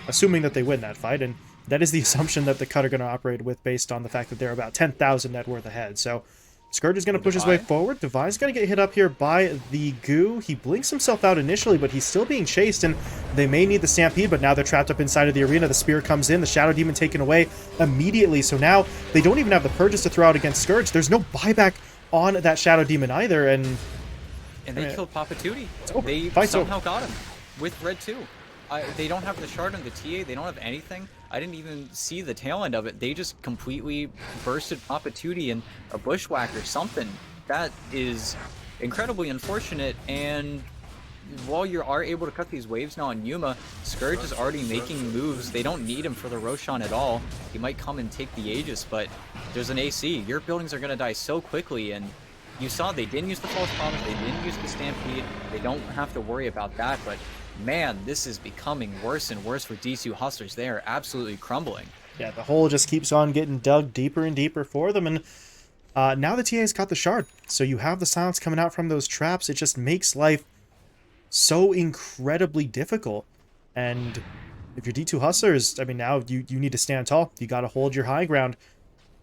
assuming that they win that fight, and that is the assumption that the cut are going to operate with based on the fact that they're about 10,000 net worth ahead. So Scourge is going to push his way forward. Devi's going to get hit up here by the goo. He blinks himself out initially, but he's still being chased, and they may need the Stampede, but now they're trapped up inside of the arena. The Spear comes in, the Shadow Demon taken away immediately, so now they don't even have the Purges to throw out against Scourge. There's no buyback on that Shadow Demon either, and they killed Papa Tootie. They somehow got him with Red 2. They don't have the shard on the TA. They don't have anything. I didn't even see the tail end of it. They just completely bursted Papa Tootie and a bushwhack or something. That is incredibly unfortunate. And while you are able to cut these waves now on Yuma, Scourge is already making moves. They don't need him for the Roshan at all. He might come and take the Aegis, but there's an AC. Your buildings are going to die so quickly, and you saw they didn't use the False Promise. They didn't use the Stampede. They don't have to worry about that, but man, this is becoming worse and worse for D2 Hustlers. They are absolutely crumbling. Yeah, the hole just keeps on getting dug deeper and deeper for them, and now the TA's got the shard, so you have the silence coming out from those traps. It just makes life so incredibly difficult, and if you're D2 Hustlers, I mean, now you need to stand tall. You got to hold your high ground,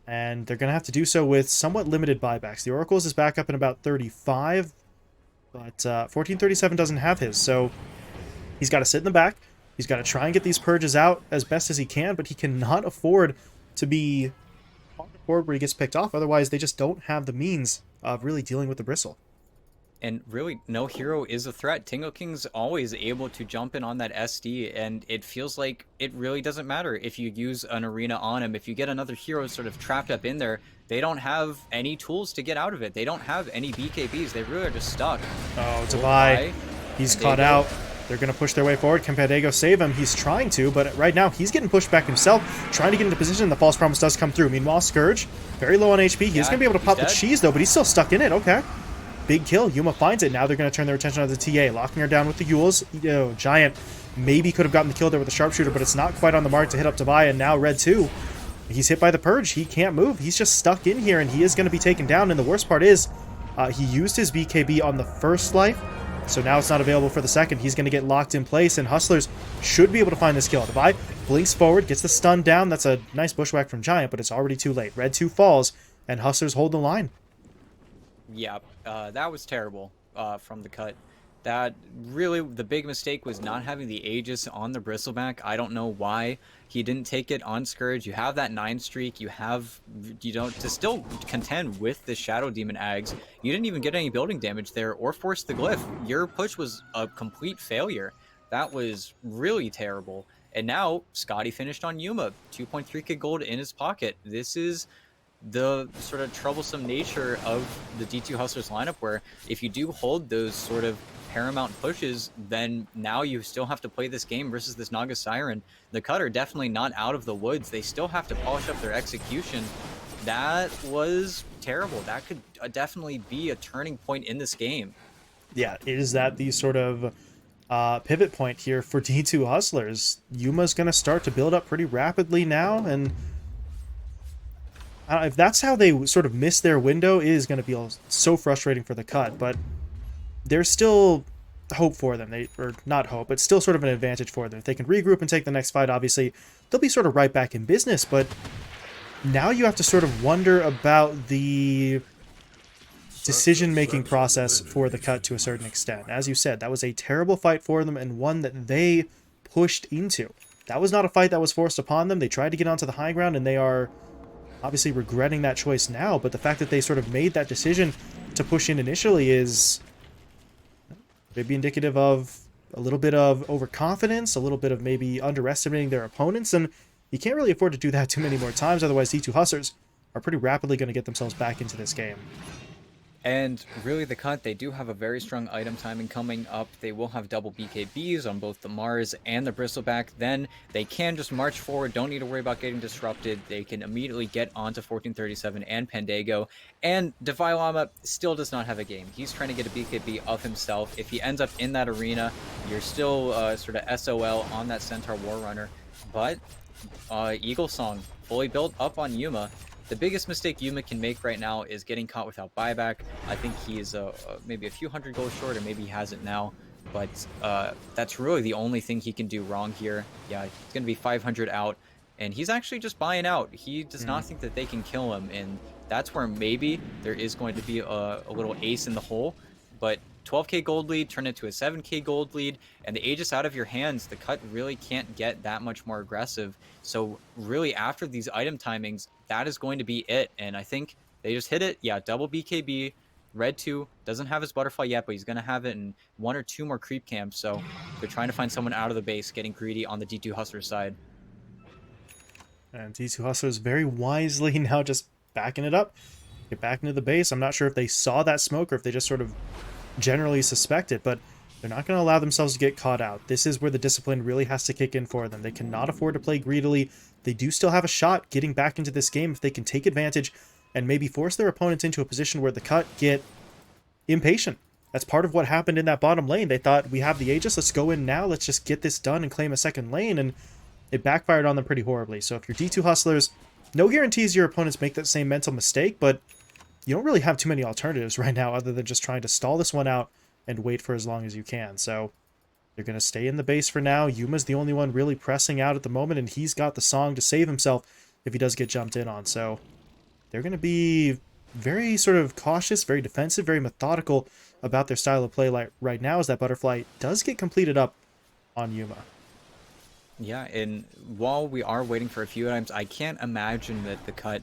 and they're going to have to do so with somewhat limited buybacks. The Oracle's is back up in about 35, but 1437 doesn't have his, so he's got to sit in the back, He's got to try and get these purges out as best as he can, but he cannot afford to be on the board where he gets picked off. Otherwise, they just don't have the means of really dealing with the bristle. And really, no hero is a threat. Tingle King's always able to jump in on that SD, and it feels like it really doesn't matter if you use an arena on him. If you get another hero sort of trapped up in there, they don't have any tools to get out of it. They don't have any BKBs. They really are just stuck. Oh, Gold Davai. by He's caught Pandego. out. They're going to push their way forward. Can Pandego save him? He's trying to, but right now he's getting pushed back himself, trying to get into position. The false promise does come through. Meanwhile, Scourge, very low on HP. He's Yeah, going to be able to he's pop the dead. cheese, though, but he's still stuck in it. Okay. Big kill. Yuma finds it. Now they're going to turn their attention on the TA, locking her down with the Yules. Giant maybe could have gotten the kill there with a sharpshooter, but it's not quite on the mark to hit up Davai, and now Red 2. He's hit by the Purge. He can't move. He's just stuck in here, and he is going to be taken down. And the worst part is, he used his BKB on the first life, so now it's not available for the second. He's going to get locked in place, and Hustlers should be able to find this kill. Davai blinks forward, gets the stun down. That's a nice bushwhack from Giant, but it's already too late. Red 2 falls, and Hustlers hold the line. Yeah, that was terrible from the cut. That really, the big mistake was not having the Aegis on the Bristleback. I don't know why he didn't take it on Scourge. You have that 9 streak. You have, to still contend with the Shadow Demon Ags. You didn't even get any building damage there or force the Glyph. Your push was a complete failure. That was really terrible. And now, Scotty finished on Yuma. 2.3k gold in his pocket. This is the sort of troublesome nature of the D2 Hustlers lineup, where if you do hold those sort of paramount pushes, then now you still have to play this game versus this Naga Siren. The Cut are definitely not out of the woods. They still have to polish up their execution. That was terrible. That could definitely be a turning point in this game. Yeah, is that the sort of pivot point here for D2 Hustlers? Yuma's going to start to build up pretty rapidly now, and if that's how they sort of miss their window, it is going to be so frustrating for the Cut, but there's still hope for them. Or not hope, but still sort of an advantage for them. If they can regroup and take the next fight, obviously, they'll be sort of right back in business, but now you have to sort of wonder about the decision-making process for the Cut to a certain extent. As you said, that was a terrible fight for them and one that they pushed into. That was not a fight that was forced upon them. They tried to get onto the high ground, and they are obviously regretting that choice now, but the fact that they sort of made that decision to push in initially is maybe indicative of a little bit of overconfidence, a little bit of maybe underestimating their opponents, and you can't really afford to do that too many more times, otherwise D2 Hustlers are pretty rapidly going to get themselves back into this game. And really, the Cut, they do have a very strong item timing coming up. They will have double BKBs on both the Mars and the Bristleback. Then they can just march forward, don't need to worry about getting disrupted. They can immediately get onto 1437 and Pandego. And Defy Llama still does not have a game. He's trying to get a BKB of himself. If he ends up in that arena, you're still sort of SOL on that Centaur Warrunner. But Eagle Song, fully built up on Yuma. The biggest mistake Yuma can make right now is getting caught without buyback. I think he is maybe a few hundred gold short, or maybe he has it now. But that's really the only thing he can do wrong here. Yeah, he's going to be 500 out, and he's actually just buying out. He does not think that they can kill him, and that's where maybe there is going to be a little ace in the hole. But 12k gold lead turned into a 7k gold lead, and the Aegis out of your hands, the Cut really can't get that much more aggressive. So really, after these item timings, that is going to be it. And I think they just hit it. Yeah, double BKB. Red 2 doesn't have his butterfly yet, but he's going to have it in 1 or 2 more creep camps. So they're trying to find someone out of the base, getting greedy on the D2 Hustler side. And D2 Hustlers very wisely now just backing it up. Get back into the base. I'm not sure if they saw that smoke or if they just sort of generally suspect it, but they're not going to allow themselves to get caught out. This is where the discipline really has to kick in for them. They cannot afford to play greedily. They do still have a shot getting back into this game if they can take advantage and maybe force their opponents into a position where the Cut get impatient. That's part of what happened in that bottom lane. They thought, we have the Aegis, let's go in now, let's just get this done and claim a second lane, and it backfired on them pretty horribly. So if you're D2 Hustlers, no guarantees your opponents make that same mental mistake, but you don't really have too many alternatives right now other than just trying to stall this one out and wait for as long as you can. So they're going to stay in the base for now. Yuma's the only one really pressing out at the moment, and he's got the song to save himself if he does get jumped in on. So they're going to be very sort of cautious, very defensive, very methodical about their style of play right now, as that butterfly does get completed up on Yuma. Yeah, and while we are waiting for a few items, I can't imagine that the cut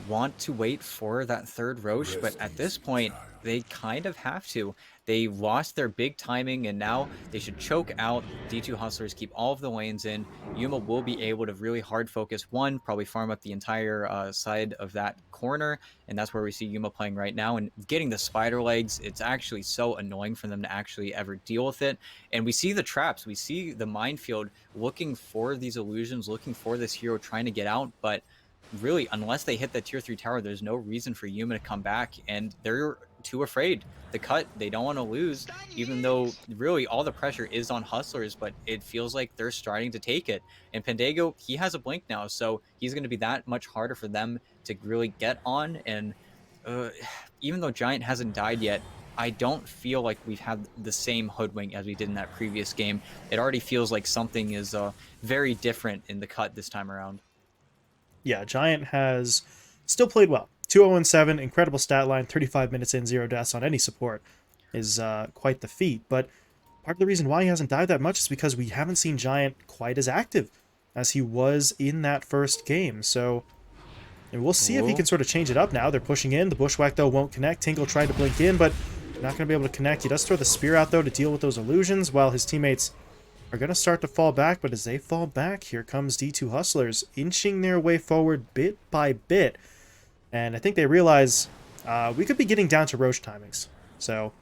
want to wait for that third Roche, but Rest at this easy, point, child. they kind of have to. They lost their big timing, and now they should choke out D2 Hustlers, keep all of the lanes in. Yuma will be able to really hard focus one, probably farm up the entire side of that corner, and that's where we see Yuma playing right now. And getting the spider legs, it's actually so annoying for them to actually ever deal with it. And we see the traps, we see the minefield looking for these illusions, looking for this hero trying to get out, but really, unless they hit the tier 3 tower, there's no reason for Yuma to come back, and they're too afraid. The cut, they don't want to lose, even though really all the pressure is on Hustlers, but it feels like they're starting to take it. And Pendago, he has a blink now, so he's going to be that much harder for them to really get on. And uh, even though Giant hasn't died yet, I don't feel like we've had the same hoodwink as we did in that previous game. It already feels like something is very different in the cut this time around. Yeah, Giant has still played well. 2-0-7, incredible stat line, 35 minutes in, 0 deaths on any support is quite the feat. But part of the reason why he hasn't died that much is because we haven't seen Giant quite as active as he was in that first game. So and we'll see if he Whoa. can sort of change it up now. They're pushing in. The Bushwhack, though, won't connect. Tingle tried to blink in, but not going to be able to connect. He does throw the spear out, though, to deal with those illusions, while his teammates are going to start to fall back. But as they fall back, here comes D2 Hustlers, inching their way forward bit by bit. And I think they realize we could be getting down to Roche timings. So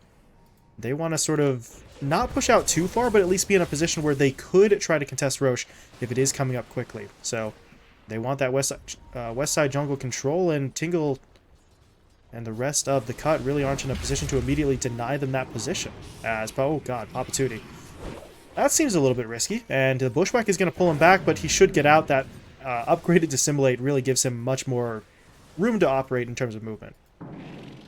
they want to sort of not push out too far, but at least be in a position where they could try to contest Roche if it is coming up quickly. So they want that west side jungle control, and Tingle and the rest of the cut really aren't in a position to immediately deny them that position. As, oh god, Papatuti. That seems a little bit risky, and the Bushwhack is going to pull him back, but he should get out. That upgraded Dissimulate really gives him much more room to operate in terms of movement.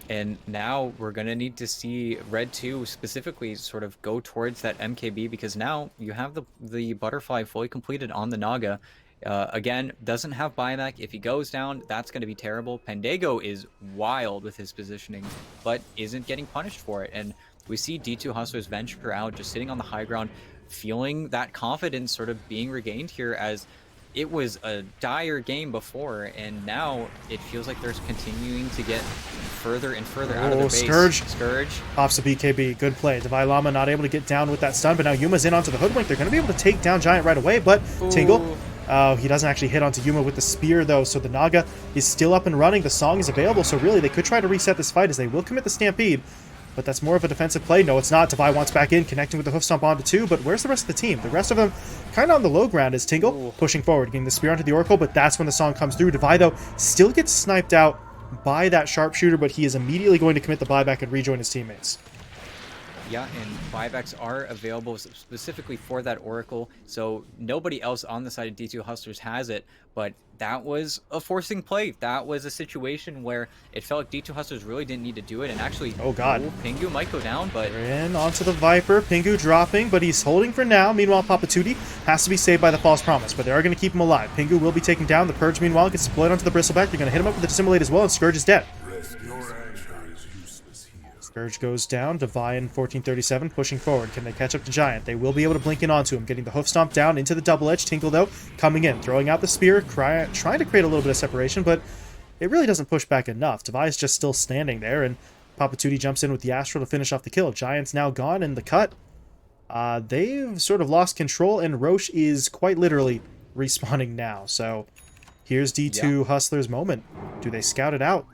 And now we're going to need to see Red 2 specifically sort of go towards that MKB, because now you have the butterfly fully completed on the Naga. Again, doesn't have buyback. If he goes down, that's going to be terrible. Pendago is wild with his positioning, but isn't getting punished for it. And we see D2 Hustlers venture out, just sitting on the high ground, feeling that confidence sort of being regained here, as it was a dire game before, and now it feels like they're continuing to get further and further out of their base. Scourge pops a BKB. Good play. Divine Llama not able to get down with that stun, but now Yuma's in onto the hoodwink. They're going to be able to take down Giant right away, but Ooh. Tingle, he doesn't actually hit onto Yuma with the spear, though, so the Naga is still up and running. The song is available, so really they could try to reset this fight as they will commit the Stampede, but that's more of a defensive play. No, it's not. Devi wants back in, connecting with the hoof stomp onto 2, but where's the rest of the team? The rest of them kind of on the low ground as Tingle Ooh. pushing forward, getting the spear onto the Oracle, but that's when the song comes through. Devi, though, still gets sniped out by that sharpshooter, but he is immediately going to commit the buyback and rejoin his teammates. Yeah, and buybacks are available specifically for that Oracle, so nobody else on the side of D2 Hustlers has it, but that was a forcing play. That was a situation where it felt like D2 Hustlers really didn't need to do it, and actually, oh god, Pingu might go down, but... They're in onto the Viper. Pingu dropping, but he's holding for now. Meanwhile, Papatuti has to be saved by the False Promise, but they are going to keep him alive. Pingu will be taken down. The Purge, meanwhile, gets deployed onto the Bristleback. They're going to hit him up with the Dissimulate as well, and Scourge is dead. Scourge goes down. Devi in 1437 pushing forward. Can they catch up to Giant? They will be able to blink in onto him. Getting the hoof stomp down into the double edge. Tingle, though, coming in, throwing out the spear, trying to create a little bit of separation, but it really doesn't push back enough. Devi is just still standing there, and Papatuti jumps in with the Astral to finish off the kill. Giant's now gone, and the cut, they've sort of lost control, and Roche is quite literally respawning now. So here's D2 Hustlers' moment. Do they scout it out?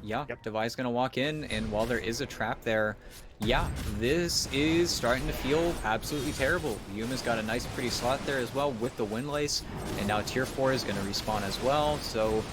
Yeah, yep. Devi's gonna walk in, and while there is a trap there, yeah, this is starting to feel absolutely terrible. Yuma's got a nice pretty slot there as well with the Windlace, and now tier 4 is gonna respawn as well, so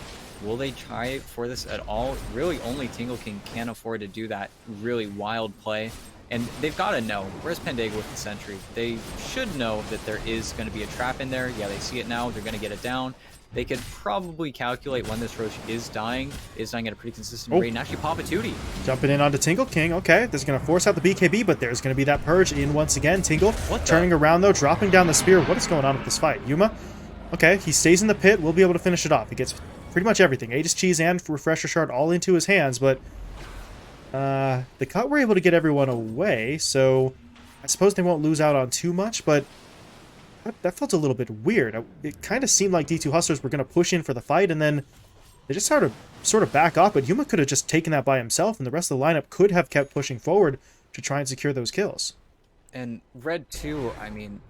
will they try for this at all? Really only Tingle King can afford to do that really wild play, and they've got to know. Where's Pendago with the Sentry? They should know that there is going to be a trap in there. Yeah, they see it now, they're going to get it down. They could probably calculate when this Roche is dying at a pretty consistent rate. And actually, Papatuti jumping in onto Tingle King. Okay, this is going to force out the BKB, but there's going to be that Purge in once again. Tingle turning around, though, dropping down the spear. What is going on with this fight? Yuma, okay, he stays in the pit. We'll be able to finish it off. He gets pretty much everything. Aegis Cheese and Refresher Shard all into his hands, but the cut were able to get everyone away, so I suppose they won't lose out on too much, but That felt a little bit weird. It kind of seemed like D2 Hustlers were going to push in for the fight, and then they just sort of back off, but Yuma could have just taken that by himself, and the rest of the lineup could have kept pushing forward to try and secure those kills. And Red 2, I mean,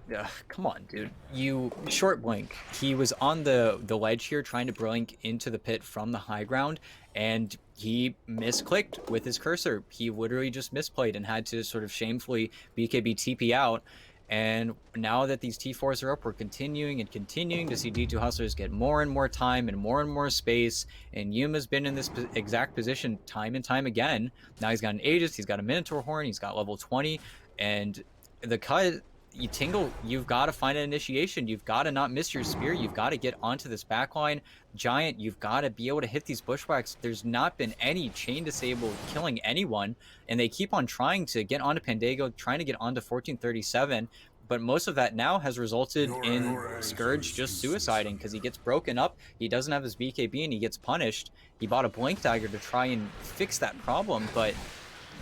come on, dude. You short blink. He was on the ledge here trying to blink into the pit from the high ground, and he misclicked with his cursor. He literally just misplayed and had to sort of shamefully BKB TP out. And now that these T4s are up, we're continuing and continuing to see D2 Hustlers get more and more time and more space. And Yuma's been in this exact position time and time again. Now he's got an Aegis, he's got a Minotaur Horn, he's got level 20, and the cut, you Tingle, you've got to find an initiation. You've got to not miss your spear. You've got to get onto this backline. Giant, you've got to be able to hit these bushwhacks. There's not been any chain disable killing anyone, and they keep on trying to get onto Pandago, trying to get onto 1437, but most of that now has resulted in Scourge just suiciding because he gets broken up, he doesn't have his BKB, and he gets punished. He bought a Blink Dagger to try and fix that problem, but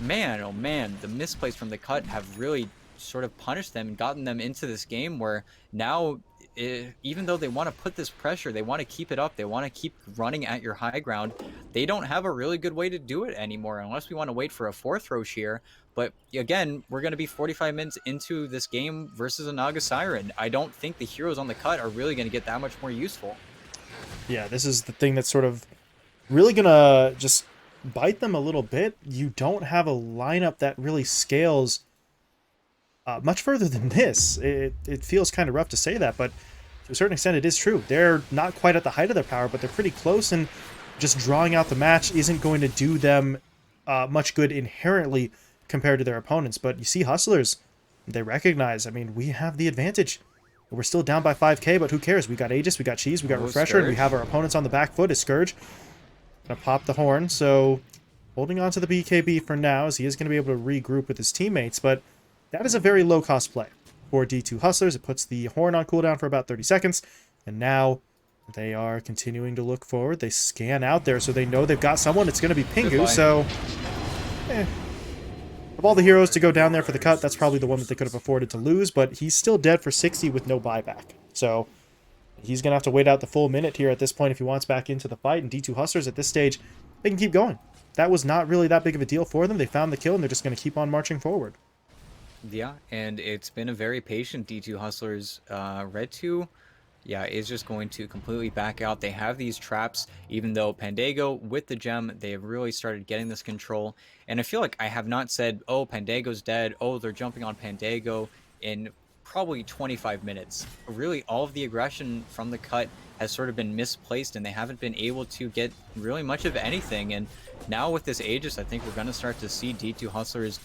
man, oh man, the misplays from the cut have really sort of punished them and gotten them into this game where now, even though they want to put this pressure, they want to keep it up, they want to keep running at your high ground, they don't have a really good way to do it anymore unless we want to wait for a fourth Roche here. But again, we're going to be 45 minutes into this game versus a Naga Siren. I don't think the heroes on the cut are really going to get that much more useful. Yeah, this is the thing that's sort of really going to just bite them a little bit. You don't have a lineup that really scales much further than this. It feels kind of rough to say that, but to a certain extent it is true. They're not quite at the height of their power, but they're pretty close, and just drawing out the match isn't going to do them much good inherently compared to their opponents. But you see Hustlers, they recognize, I mean, we have the advantage. We're still down by 5k, but who cares? We got Aegis, we got Cheese, we got Refresher, and we have our opponents on the back foot as Scourge. Gonna pop the horn, so holding on to the BKB for now, as he is going to be able to regroup with his teammates, but that is a very low-cost play for D2 Hustlers. It puts the horn on cooldown for about 30 seconds, and now they are continuing to look forward. They scan out there, so they know they've got someone. It's going to be Pingu, so of all the heroes to go down there for the cut, that's probably the one that they could have afforded to lose, but he's still dead for 60 with no buyback. So he's going to have to wait out the full minute here at this point if he wants back into the fight, and D2 Hustlers at this stage, they can keep going. That was not really that big of a deal for them. They found the kill, and they're just going to keep on marching forward. Yeah, and it's been a very patient D2 Hustlers. Red 2, yeah, is just going to completely back out. They have these traps, even though Pandago, with the gem, they have really started getting this control. And I feel like I have not said, oh, Pandago's dead, oh, they're jumping on Pandago in probably 25 minutes. Really, all of the aggression from the cut has sort of been misplaced, and they haven't been able to get really much of anything. And now with this Aegis, I think we're going to start to see D2 Hustlers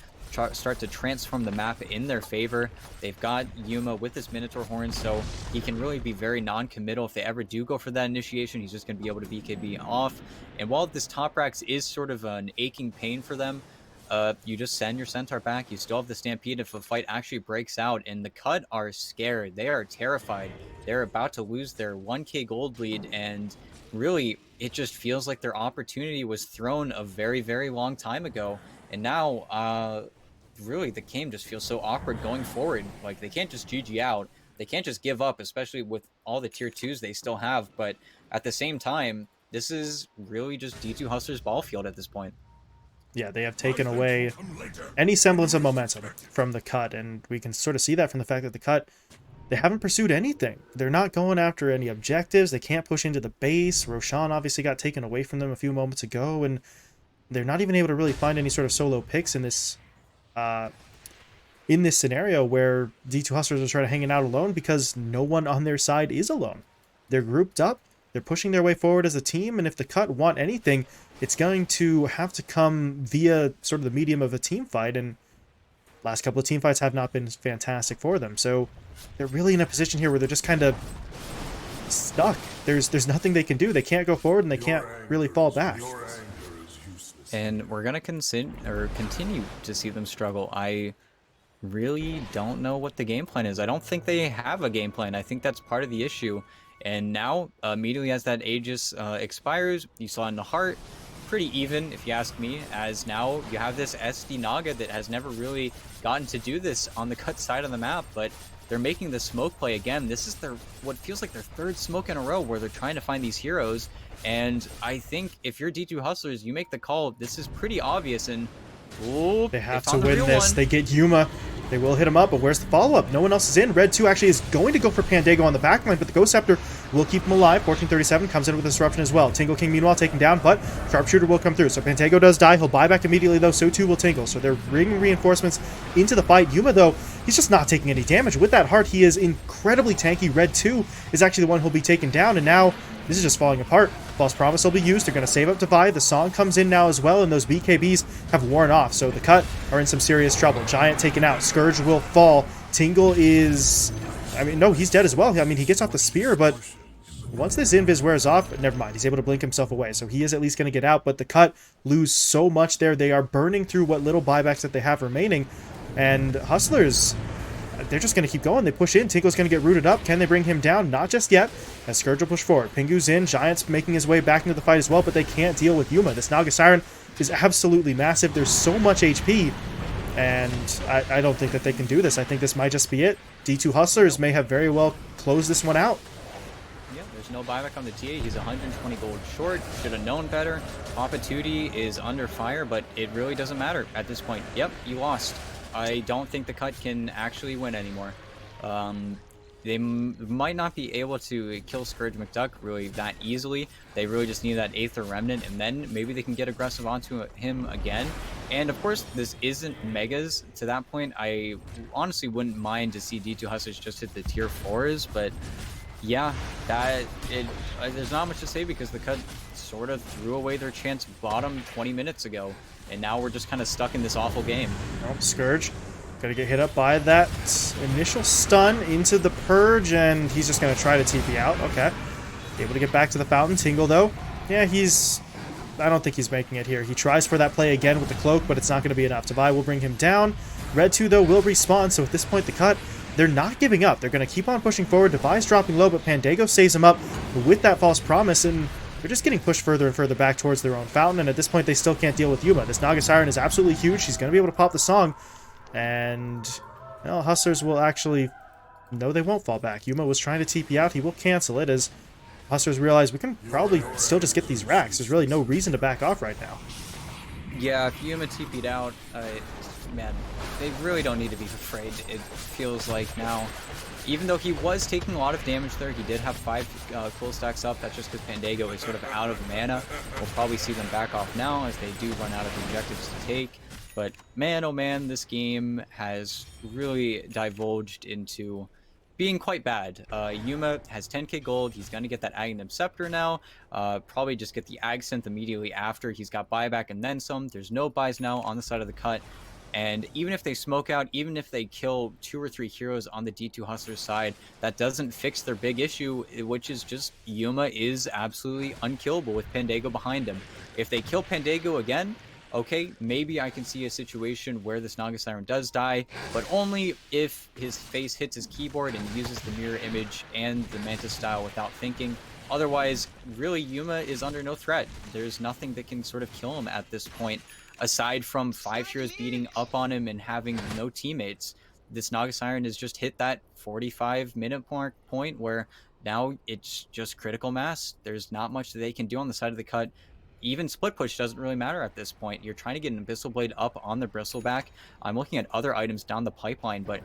start to transform the map in their favor. They've got Yuma with his Minotaur Horn, so he can really be very non-committal. If they ever do go for that initiation, he's just going to be able to BKB off. And while this top racks is sort of an aching pain for them, you just send your Centaur back. You still have the Stampede if the fight actually breaks out, and the cut are scared. They are terrified. They're about to lose their 1k gold lead, and really, it just feels like their opportunity was thrown a very, very long time ago. And now, really, the game just feels so awkward going forward. Like, they can't just GG out. They can't just give up, especially with all the tier 2s they still have. But at the same time, this is really just D2 Hustlers' ball field at this point. Yeah, they have taken away any semblance of momentum from the cut, and we can sort of see that from the fact that the cut, they haven't pursued anything. They're not going after any objectives. They can't push into the base. Roshan obviously got taken away from them a few moments ago, and they're not even able to really find any sort of solo picks in this scenario where D2 Hustlers are sort of hanging out alone because no one on their side is alone. They're grouped up, they're pushing their way forward as a team, and if the cut want anything, it's going to have to come via sort of the medium of a team fight, and last couple of team fights have not been fantastic for them. So they're really in a position here where they're just kind of stuck. There's nothing they can do. They can't go forward, and they can't really fall back. And we're going to continue to see them struggle. I really don't know what the game plan is. I don't think they have a game plan. I think that's part of the issue. And now, immediately as that Aegis expires, you saw in the heart, pretty even, if you ask me, as now you have this SD Naga that has never really gotten to do this on the cut side of the map, but they're making the smoke play again. This is their what feels like their third smoke in a row where they're trying to find these heroes. And I think if you're D2 Hustlers, you make the call. This is pretty obvious. And oh, They they have to found the win real this. one. They get Yuma. They will hit him up, but where's the follow-up? No one else is in. Red 2 actually is going to go for Pandago on the backline, but the Ghost Scepter will keep him alive. 1437 comes in with Disruption as well. Tingle King, meanwhile, taken down, but Sharpshooter will come through. So Pandago does die. He'll buy back immediately, though. So too will Tingle. So they're bringing reinforcements into the fight. Yuma, though, he's just not taking any damage. With that heart, he is incredibly tanky. Red 2 is actually the one who'll be taken down, and now this is just falling apart. False Promise will be used. They're going to save up Divide. The song comes in now as well, and those BKBs have worn off. So the Cut are in some serious trouble. Giant taken out. Scourge will fall. Tingle is... I mean, no, he's dead as well. I mean, he gets off the spear, but once this invis wears off, never mind. He's able to blink himself away, so he is at least going to get out. But the Cut lose so much there. They are burning through what little buybacks that they have remaining. And Hustlers... they're just going to keep going. They push in. Tinkle's going to get rooted up. Can they bring him down? Not just yet. As Scourge will push forward. Pingu's in. Giant's making his way back into the fight as well, but they can't deal with Yuma. This Naga Siren is absolutely massive. There's so much HP, and I don't think that they can do this. I think this might just be it. D2 Hustlers may have very well closed this one out. Yeah, there's no buyback on the TA. He's 120 gold short. Should have known better. Papa Tootie is under fire, but it really doesn't matter at this point. Yep, you lost. I don't think the Cut can actually win anymore. They might not be able to kill Scourge McDuck really that easily. They really just need that Aether Remnant, and then maybe they can get aggressive onto him again. And of course, this isn't Megas. To that point, I honestly wouldn't mind to see D2 Hustlers just hit the tier 4s, but yeah, there's not much to say because the Cut sort of threw away their chance bottom 20 minutes ago, and now we're just kind of stuck in this awful game. Oh, Scourge gonna get hit up by that initial stun into the Purge, and he's just gonna try to TP out. Okay. Able to get back to the fountain. Tingle, though. Yeah, I don't think he's making it here. He tries for that play again with the cloak, but it's not going to be enough. Divide will bring him down. Red 2, though, will respawn, so at this point, the Cut, they're not giving up. They're going to keep on pushing forward. Divide's dropping low, but Pandago saves him up with that false promise, and they're just getting pushed further and further back towards their own fountain, and at this point, they still can't deal with Yuma. This Naga Siren is absolutely huge. She's going to be able to pop the song, and well, Hustlers will actually... No, they won't fall back. Yuma was trying to TP out. He will cancel it as Hustlers realize we can probably still just get these racks. There's really no reason to back off right now. Yeah, if Yuma TP'd out, man, they really don't need to be afraid. It feels like now, even though he was taking a lot of damage there, he did have 5 cool stacks up. That's just because Pandago is sort of out of mana. We'll probably see them back off now as they do run out of objectives to take. But man, oh man, this game has really divulged into being quite bad. Yuma has 10k gold. He's going to get that Aghanim Scepter now. Probably just get the Ag Synth immediately after. He's got buyback and then some. There's no buys now on the side of the Cut. And even if they smoke out, even if they kill 2 or 3 heroes on the D2 Hustlers side, that doesn't fix their big issue, which is just Yuma is absolutely unkillable with Pandago behind him. If they kill Pandago again, okay, maybe I can see a situation where this Naga Siren does die, but only if his face hits his keyboard and uses the mirror image and the Mantis style without thinking. Otherwise, really, Yuma is under no threat. There's nothing that can sort of kill him at this point, aside from 5 heroes beating up on him and having no teammates. This Naga Siren has just hit that 45-minute point where now it's just critical mass. There's not much that they can do on the side of the Cut. Even split push doesn't really matter at this point. You're trying to get an Abyssal Blade up on the Bristleback. I'm looking at other items down the pipeline, but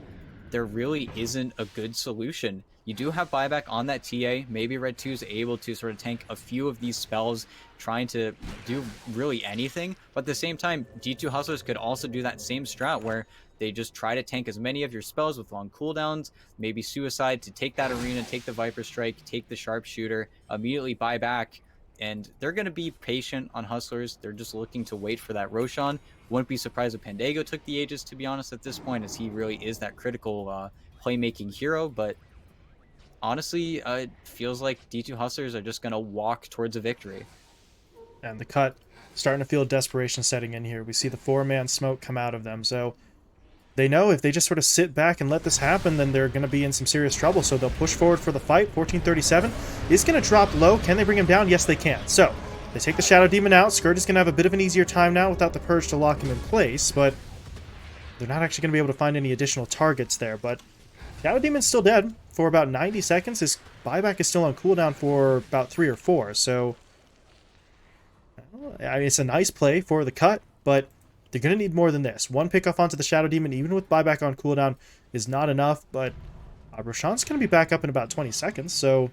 there really isn't a good solution. You do have buyback on that TA. Maybe Red 2 is able to sort of tank a few of these spells, trying to do really anything. But at the same time, D2 Hustlers could also do that same strat where they just try to tank as many of your spells with long cooldowns, maybe Suicide to take that arena, take the Viper Strike, take the Sharpshooter, immediately buy back. And they're going to be patient on Hustlers. They're just looking to wait for that Roshan. Wouldn't be surprised if Pandago took the Aegis, to be honest, at this point, as he really is that critical playmaking hero. But honestly, it feels like D2 Hustlers are just going to walk towards a victory. And the Cut starting to feel desperation setting in here. We see the 4-man smoke come out of them. So they know if they just sort of sit back and let this happen, then they're going to be in some serious trouble. So they'll push forward for the fight. 1437 is going to drop low. Can they bring him down? Yes, they can. So they take the Shadow Demon out. Scourge is going to have a bit of an easier time now without the Purge to lock him in place, but they're not actually going to be able to find any additional targets there. But Shadow Demon's still dead for about 90 seconds. His buyback is still on cooldown for about 3 or 4. So, I mean, it's a nice play for the cut, but they're going to need more than this. One pickoff onto the Shadow Demon, even with buyback on cooldown, is not enough, but Roshan's going to be back up in about 20 seconds, so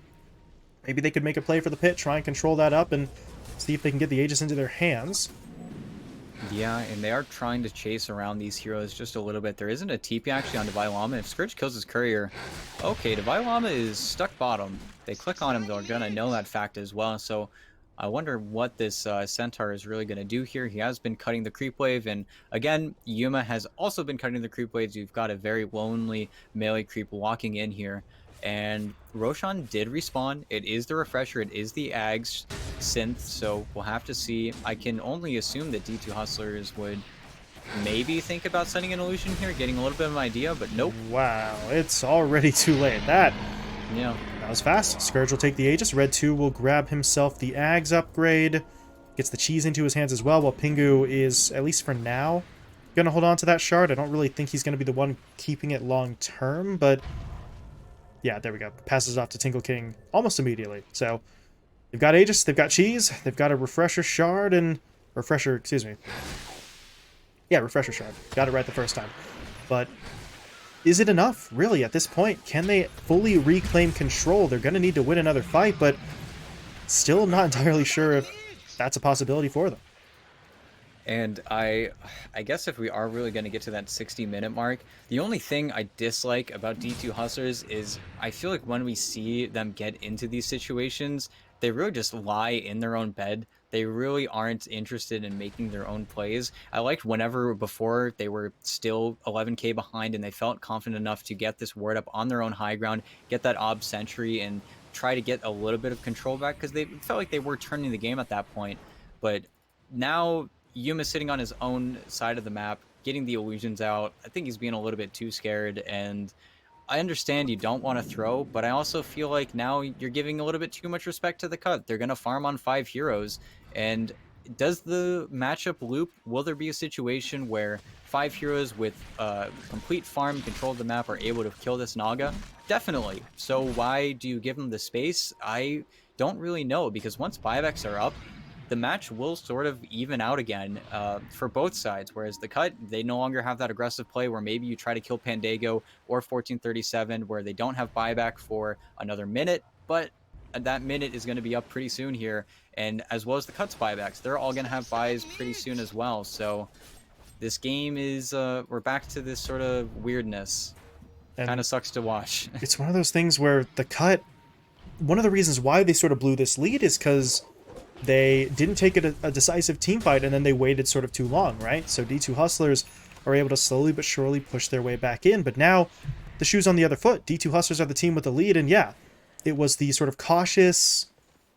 maybe they could make a play for the pit, try and control that up, and see if they can get the Aegis into their hands. Yeah, and they are trying to chase around these heroes just a little bit. There isn't a TP actually on Divine Llama. If Scourge kills his courier, okay, Divine Llama is stuck bottom. They click on him, they're gonna know that fact as well. So I wonder what this Centaur is really gonna do here. He has been cutting the creep wave, and again, Yuma has also been cutting the creep waves. You've got a very lonely melee creep walking in here. And Roshan did respawn. It is the refresher. It is the Ags synth. So we'll have to see. I can only assume that D2 Hustlers would maybe think about sending an illusion here, getting a little bit of an idea, but nope. Wow, it's already too late. That Yeah. was fast. Scourge will take the Aegis. Red 2 will grab himself the Ags upgrade. Gets the cheese into his hands as well, while Pingu is, at least for now, going to hold on to that shard. I don't really think he's going to be the one keeping it long term, but yeah, there we go. Passes off to Tingle King almost immediately. So they've got Aegis, they've got cheese, they've got a refresher shard, and refresher, excuse me. Yeah, refresher shard. Got it right the first time. But is it enough, really, at this point? Can they fully reclaim control? They're going to need to win another fight, but still not entirely sure if that's a possibility for them. And I guess if we are really going to get to that 60-minute mark, the only thing I dislike about D2 Hustlers is I feel like when we see them get into these situations, they really just lie in their own bed. They really aren't interested in making their own plays. I liked whenever before they were still 11k behind and they felt confident enough to get this ward up on their own high ground, get that Ob Sentry, and try to get a little bit of control back because they felt like they were turning the game at that point. But now Yuma's sitting on his own side of the map, getting the illusions out. I think he's being a little bit too scared, and I understand you don't want to throw, but I also feel like now you're giving a little bit too much respect to the cut. They're going to farm on 5 heroes, and does the matchup loop? Will there be a situation where 5 heroes with complete farm control of the map are able to kill this Naga? Definitely. So why do you give them the space? I don't really know, because once buybacks are up, the match will sort of even out again for both sides. Whereas the cut, they no longer have that aggressive play where maybe you try to kill Pandago or 1437 where they don't have buyback for another minute, but that minute is going to be up pretty soon here. And as well as the cuts buybacks, they're all going to have buys pretty soon as well. So this game is, we're back to this sort of weirdness. Kind of sucks to watch. It's one of those things where the cut, one of the reasons why they sort of blew this lead is because they didn't take a decisive team fight, and then they waited sort of too long, right? So D2 Hustlers are able to slowly but surely push their way back in, but now the shoe's on the other foot. D2 Hustlers are the team with the lead, and yeah, it was the sort of cautious,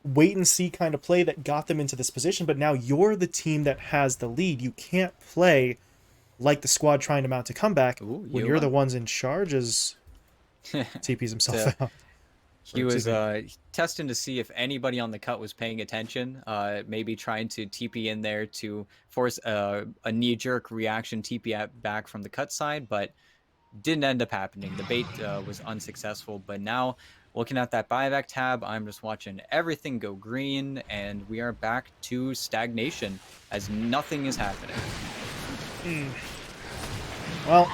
wait-and-see kind of play that got them into this position, but now you're the team that has the lead. You can't play like the squad trying to mount a comeback when you're the ones in charge, as TP's himself out. He was testing to see if anybody on the cut was paying attention, maybe trying to TP in there to force a knee-jerk reaction TP back from the cut side, but didn't end up happening. The bait was unsuccessful, but now looking at that buyback tab, I'm just watching everything go green, and we are back to stagnation as nothing is happening. Well,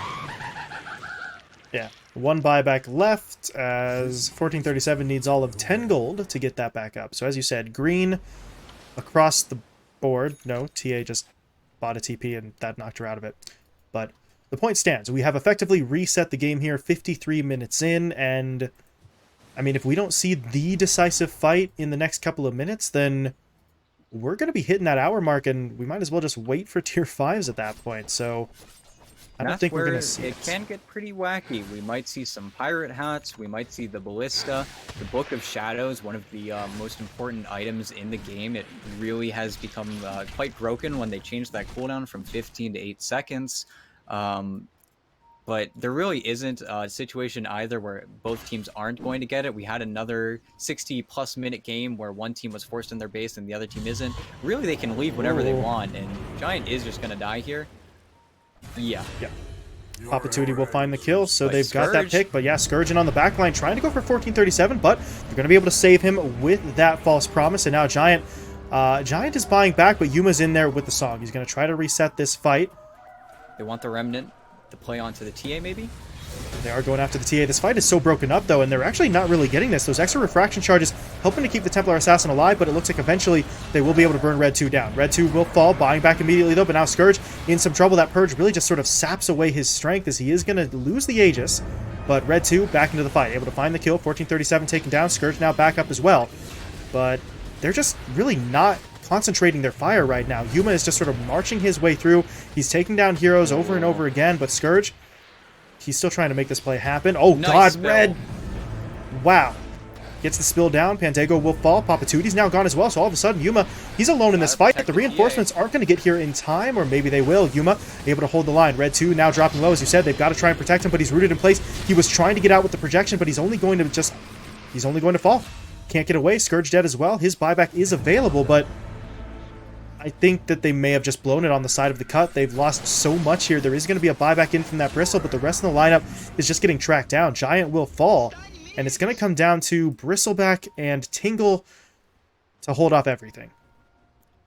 yeah. One buyback left, as 1437 needs all of 10 gold to get that back up. So as you said, green across the board. No, TA just bought a TP and that knocked her out of it. But the point stands. We have effectively reset the game here 53 minutes in, and I mean, if we don't see the decisive fight in the next couple of minutes, then we're going to be hitting that hour mark, and we might as well just wait for tier 5s at that point. So I don't think we're going to see it. Can get pretty wacky. We might see some pirate hats. We might see the ballista. The Book of Shadows, one of the most important items in the game. It really has become quite broken when they changed that cooldown from 15 to 8 seconds. But there really isn't a situation either where both teams aren't going to get it. We had another 60-plus minute game where one team was forced in their base and the other team isn't. Really, they can leave whenever they want, and Giant is just going to die here. Yeah. Papatuti will find the kill, so But they've got that Scourge, pick. But yeah, Scourge in on the back line, trying to go for 1437, but they're going to be able to save him with that false promise. And now Giant, Giant is buying back, but Yuma's in there with the song. He's going to try to reset this fight. they want the Remnant to play onto the TA maybe? They are going after the TA. This fight is so broken up, though, and they're actually not really getting this. Those extra refraction charges helping to keep the Templar Assassin alive, but it looks like eventually they will be able to burn Red 2 down. Red 2 will fall, buying back immediately, though, but now Scourge in some trouble. That Purge really just sort of saps away his strength as he is going to lose the Aegis, but Red 2 back into the fight, able to find the kill. 1437 taken down. Scourge now back up as well, but they're just really not concentrating their fire right now. Yuma is just sort of marching his way through. He's taking down heroes over and over again, but Scourge, he's still trying to make this play happen. Oh, Nice God, spill. Red. Wow. Gets the spill down. Pantego will fall. Papatuti's now gone as well, so all of a sudden, Yuma, he's alone in this fight. protect The the reinforcements aren't going to get here in time, or maybe they will. Yuma able to hold the line. Red 2 now dropping low. As you said, they've got to try and protect him, but he's rooted in place. He was trying to get out with the projection, but he's only going to fall. Can't get away. Scourge dead as well. His buyback is available, but I think that they may have just blown it on the side of the cut. They've lost so much here. There is going to be a buyback in from that Bristle, but the rest of the lineup is just getting tracked down. Giant will fall, and it's going to come down to Bristleback and Tingle to hold off everything.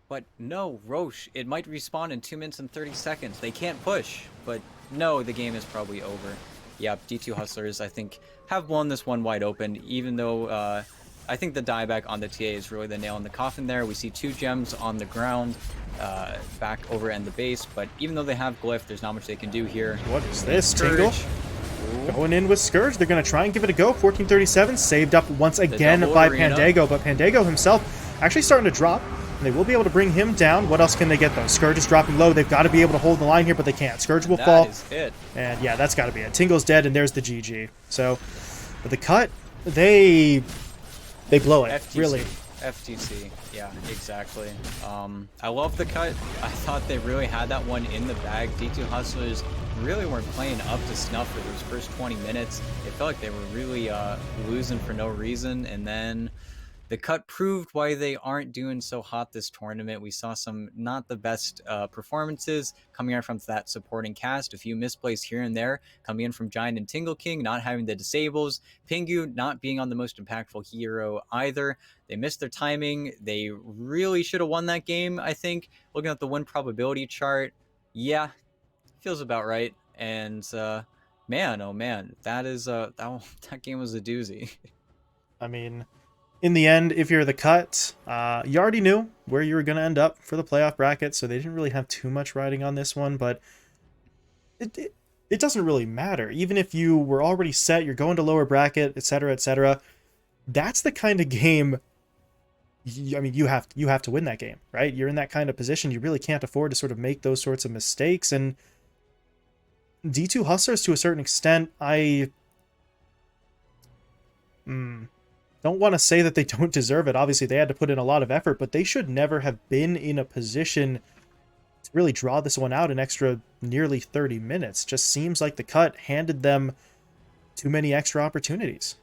But no, Roche, it might respawn in 2 minutes and 30 seconds. They can't push, but no, the game is probably over. Yeah, D2 Hustlers, I think, have blown this one wide open, even though I think the dieback on the TA is really the nail in the coffin there. We see 2 gems on the ground, back over in the base, but even though they have Glyph, there's not much they can do here. What is this? Scourge. Tingle going in with Scourge. They're going to try and give it a go. 1437 saved up once again by arena. Pandego, but Pandego himself actually starting to drop. And they will be able to bring him down. What else can they get, though? Scourge is dropping low. They've got to be able to hold the line here, but they can't. Scourge will fall. That is it. And yeah, that's got to be it. Tingle's dead, and there's the GG. So, the cut, they blow it, FTC. really. FTC, yeah, exactly. I love the cut. I thought they really had that one in the bag. D2 Hustlers really weren't playing up to snuff for those first 20 minutes. It felt like they were really losing for no reason, and then the cut proved why they aren't doing so hot this tournament. We saw some not the best performances coming out from that supporting cast. A few misplays here and there coming in from Giant and Tingle King, not having the disables. Pingu not being on the most impactful hero either. They missed their timing. They really should have won that game, I think. Looking at the win probability chart, yeah, feels about right. And man, oh man, that is that game was a doozy. I mean, in the end, if you're the cut, you already knew where you were going to end up for the playoff bracket, so they didn't really have too much riding on this one, but it doesn't really matter. Even if you were already set, you're going to lower bracket, etc., etc., that's the kind of game, I mean, you have to win that game, right? You're in that kind of position. You really can't afford to sort of make those sorts of mistakes, and D2 Hustlers, to a certain extent, I don't want to say that they don't deserve it. Obviously, they had to put in a lot of effort, but they should never have been in a position to really draw this one out an extra nearly 30 minutes. Just seems like the cut handed them too many extra opportunities.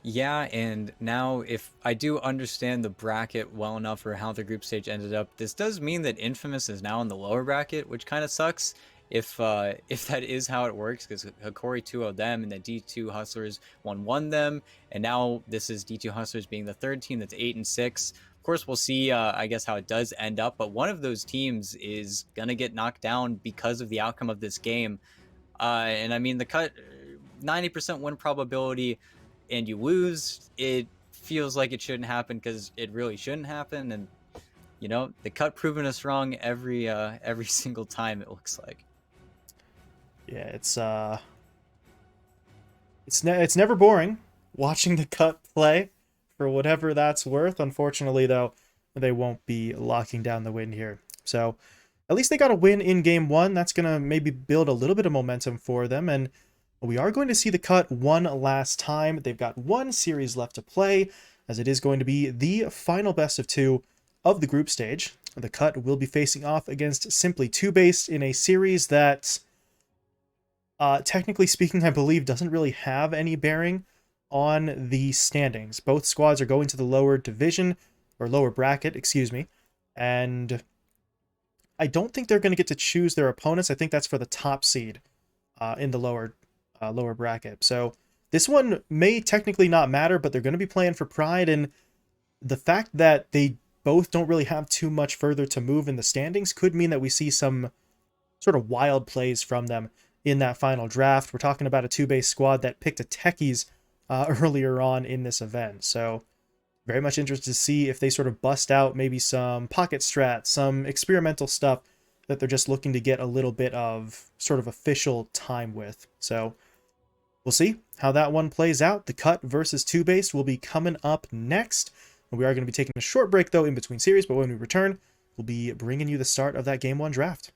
Yeah, and now if I do understand the bracket well enough or how the group stage ended up, this does mean that Infamous is now in the lower bracket, which kind of sucks if that is how it works, because Hikori 2-0 them and the D2 Hustlers 1-1 them, and now this is D2 Hustlers being the third team that's 8-6. Of course, we'll see, I guess, how it does end up, but one of those teams is gonna get knocked down because of the outcome of this game. And I mean, the cut, 90% win probability, and you lose, it feels like it shouldn't happen because it really shouldn't happen. And you know, the cut proving us wrong every single time, it looks like. Yeah, it's never boring watching the cut play, for whatever that's worth. Unfortunately, though, they won't be locking down the win here. So at least they got a win in game one. That's going to maybe build a little bit of momentum for them, and we are going to see the cut one last time. They've got one series left to play, as it is going to be the final best of two of the group stage. The cut will be facing off against Simply 2 Based in a series that, technically speaking, I believe doesn't really have any bearing on the standings. Both squads are going to the lower division, or lower bracket, excuse me, and I don't think they're going to get to choose their opponents. I think that's for the top seed. in the lower bracket. So this one may technically not matter, but they're going to be playing for pride, and the fact that they both don't really have too much further to move in the standings could mean that we see some sort of wild plays from them in that final draft. We're talking about a 2-base squad that picked a Techies earlier on in this event. So very much interested to see if they sort of bust out maybe some pocket strats, some experimental stuff that they're just looking to get a little bit of sort of official time with. So we'll see how that one plays out. The cut versus 2-base will be coming up next. We are going to be taking a short break, though, in between series, but when we return, we'll be bringing you the start of that Game 1 draft.